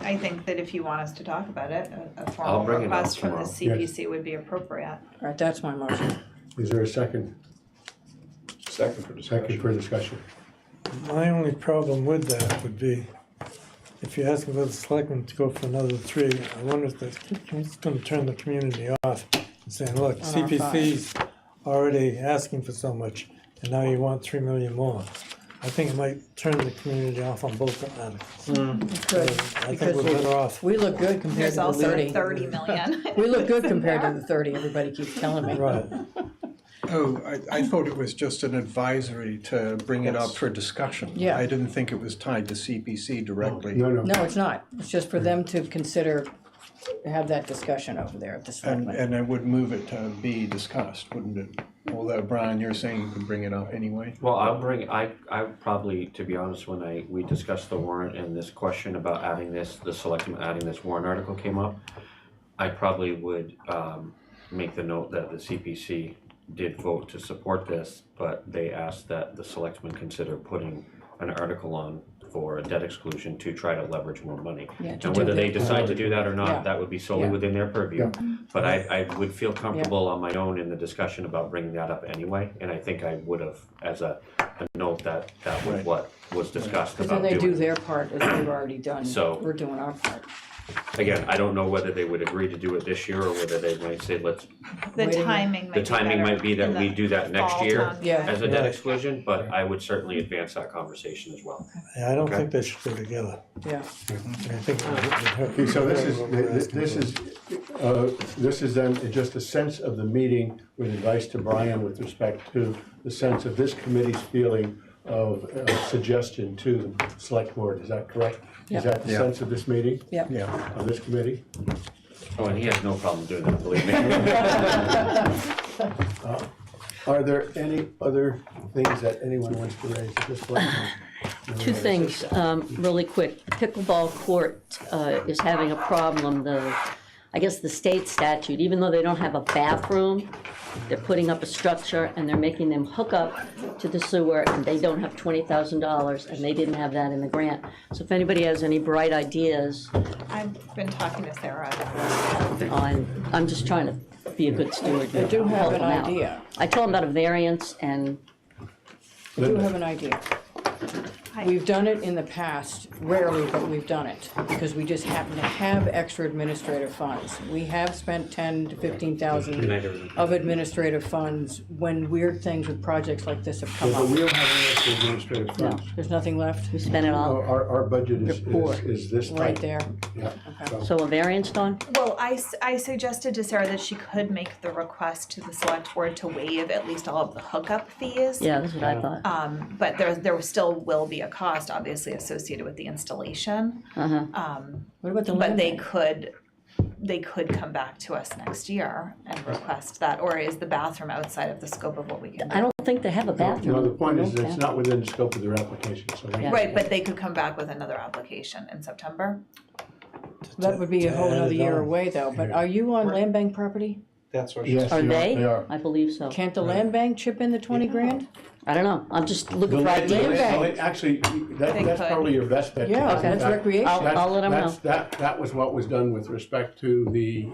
I think that if you want us to talk about it, a I'll formal bring it up request from the tomorrow. CPC would be appropriate. All right, that's my motion. Is there a second? Second for Second for discussion. My only problem with that would be, if you're asking for the selectmen to go for another 3, I wonder if it's gonna turn the community off and saying, look, On our CPC's already asking for so much, and now you want 3 million more. I think it might turn the community off on both articles. It's good, I think because we're better off. we look good compared There's to the also 30. 30 million. We look good It's in compared to there. the 30, everybody keeps telling me. Right. Oh, I thought it was just an advisory to bring it up for discussion. Yeah. I didn't think it was tied to CPC directly. No, no. No, it's not. It's just for them to consider, have that discussion over there at the selectmen. And I would move it to be discussed, wouldn't it? Although, Brian, you're saying you can bring it up anyway? Well, I probably, to be honest, when we discussed the warrant and this question about adding this, the selectmen adding this warrant article came up, I probably would, make the note that the CPC did vote to support this, but they asked that the selectmen consider putting an article on for a debt exclusion to try to leverage more money. Yeah, to And do whether they that. decide to do that or Yeah. not, that would be solely Yeah. within their purview. Yeah. But I would feel comfortable on my own in the discussion about bringing that up anyway, and I think I would have, as a note that was Right. what was discussed Because then about they do doing. their part as we've already done. So- We're doing our part. Again, I don't know whether they would agree to do it this year or whether they might say, The Waiting. timing might the be timing better might be that in we the do that next fall year time. Yeah. as a debt Right. exclusion, but I would certainly advance that conversation as well. Yeah, I don't Okay. think they should go together. Yeah. I think it would hurt. Okay, so this is, what we're asking for. this is then just a sense of the meeting with advice to Brian with respect to the sense of this committee's feeling of suggestion to the select board, is that correct? Yeah. Is that the Yeah. sense of this meeting, Yeah. of this committee? Oh, and he has no problem doing that, believe me. Are there any other things that anyone wants to raise at this point? Two things, really quick. Pickleball court is having a problem. I guess the state statute, even though they don't have a bathroom, they're putting up a structure and they're making them hook up to the sewer, and they don't have $20,000, and they didn't have that in the grant. So if anybody has any bright ideas, I've been talking to Sarah. I'm just trying to be a good steward. I do have help an them out. idea. I told them about a variance, and I do have an idea. We've done it in the past, rarely, but we've done it, because we just happen to have extra administrative funds. We have spent 10 to 15,000 of administrative funds when weird things with projects like this have come But up. we don't have any extra administrative no, funds. There's nothing left? we spent it all. Our budget Report. is this tight. Right there. Yeah. Okay. So a variance, Dawn? Well, I suggested to Sarah that she could make the request to the select board to waive at least all of the hookup fees. Yeah, that's what I thought. But there still will be a cost, obviously, associated with the installation. Uh-huh. What about the But land they bank? could come back to us next year and request that, or is the bathroom outside of the scope of what we can do? I don't think they have a bathroom. No, the point is, They don't it's not within the scope of their application, so. Yeah. Right, but they could come back with another application in September? That would be a whole To add other it year on. away, though. But are you on land bank property? That's what Yes, Are they they? are. I believe so. Can't the land bank chip in the 20 grand? I don't know. I'm just looking for Land ideas. bank, actually, They that's could. probably your best bet. Yeah, because in that's fact, recreation. I'll let 'em know. That was what was done with respect to the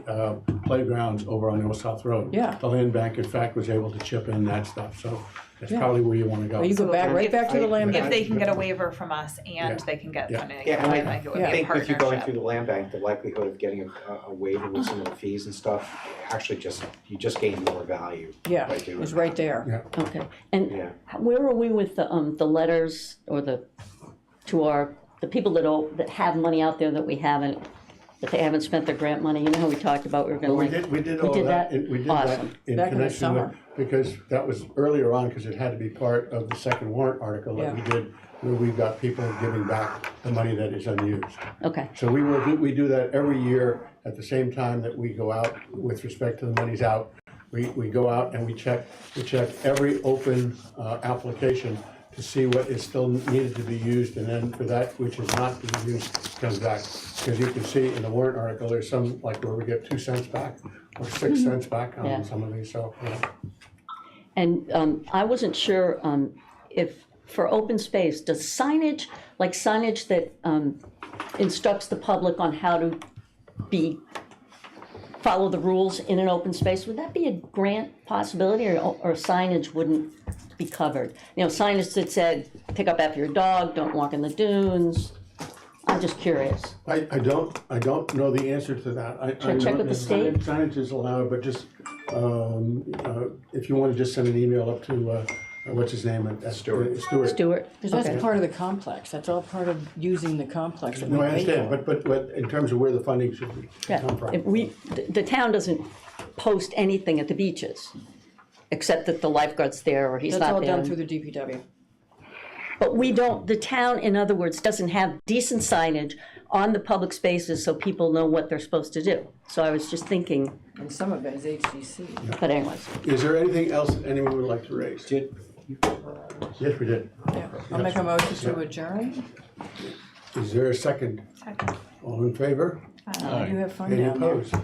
playgrounds over on Old South Road. Yeah. The land bank, in fact, was able to chip in that stuff, so that's Yeah. probably where you wanna go. Or you go back, right back to the land If bank. they can get a waiver from us and Yeah. they can get Yeah. funding, Yeah, and I think it would be I a think with you going through partnership. the land bank, the likelihood of getting a waiver with some of the fees and stuff, actually you just gain more value Yeah, by doing it's that. right there. Okay. And Yeah. where are we with the letters or the people that have money out there that we haven't, that they haven't spent their grant money? You know how we talked about we were gonna Well, like. we did we all did of that, that? we did that Awesome. in Back in the connection with, summer. because that was earlier on, because it had to be part of the second warrant article that we did, where we've got people giving back the money that is unused. Okay, So we do that every year at the same time that we go out with respect to the monies out. We go out and we check every open application to see what is still needed to be used, and then for that which is not being used, comes back. Because you can see in the warrant article, there's some, like where we get 2 cents back or 6 cents back Yeah. on some of these, so. and I wasn't sure if, for open space, does signage, like signage that instructs the public on how to follow the rules in an open space, would that be a grant possibility, or signage wouldn't be covered? You know, signage that said, pick up after your dog, don't walk in the dunes. I'm just curious. I don't know the answer to that. Should I check with the state? Signage is allowed, but just, if you want to just send an email up to, what's his name? Stewart. Stuart? Because that's Okay. part of the complex, that's all part of using the complex that we No, I pay understand, for. but in terms of where the funding should Yeah, come from. if the town doesn't post anything at the beaches, except that the lifeguard's there or he's That's not all there. done through the DPW. But we don't, the town, in other words, doesn't have decent signage on the public spaces so people know what they're supposed to do. So I was just thinking, And some of it is HDC. but anyways, Is there anything else that anyone would like to raise? Yes, we did. Yeah. I'll make a motion to adjourn. Is there a second? Second. All in favor? You have fun Any down there. opposed?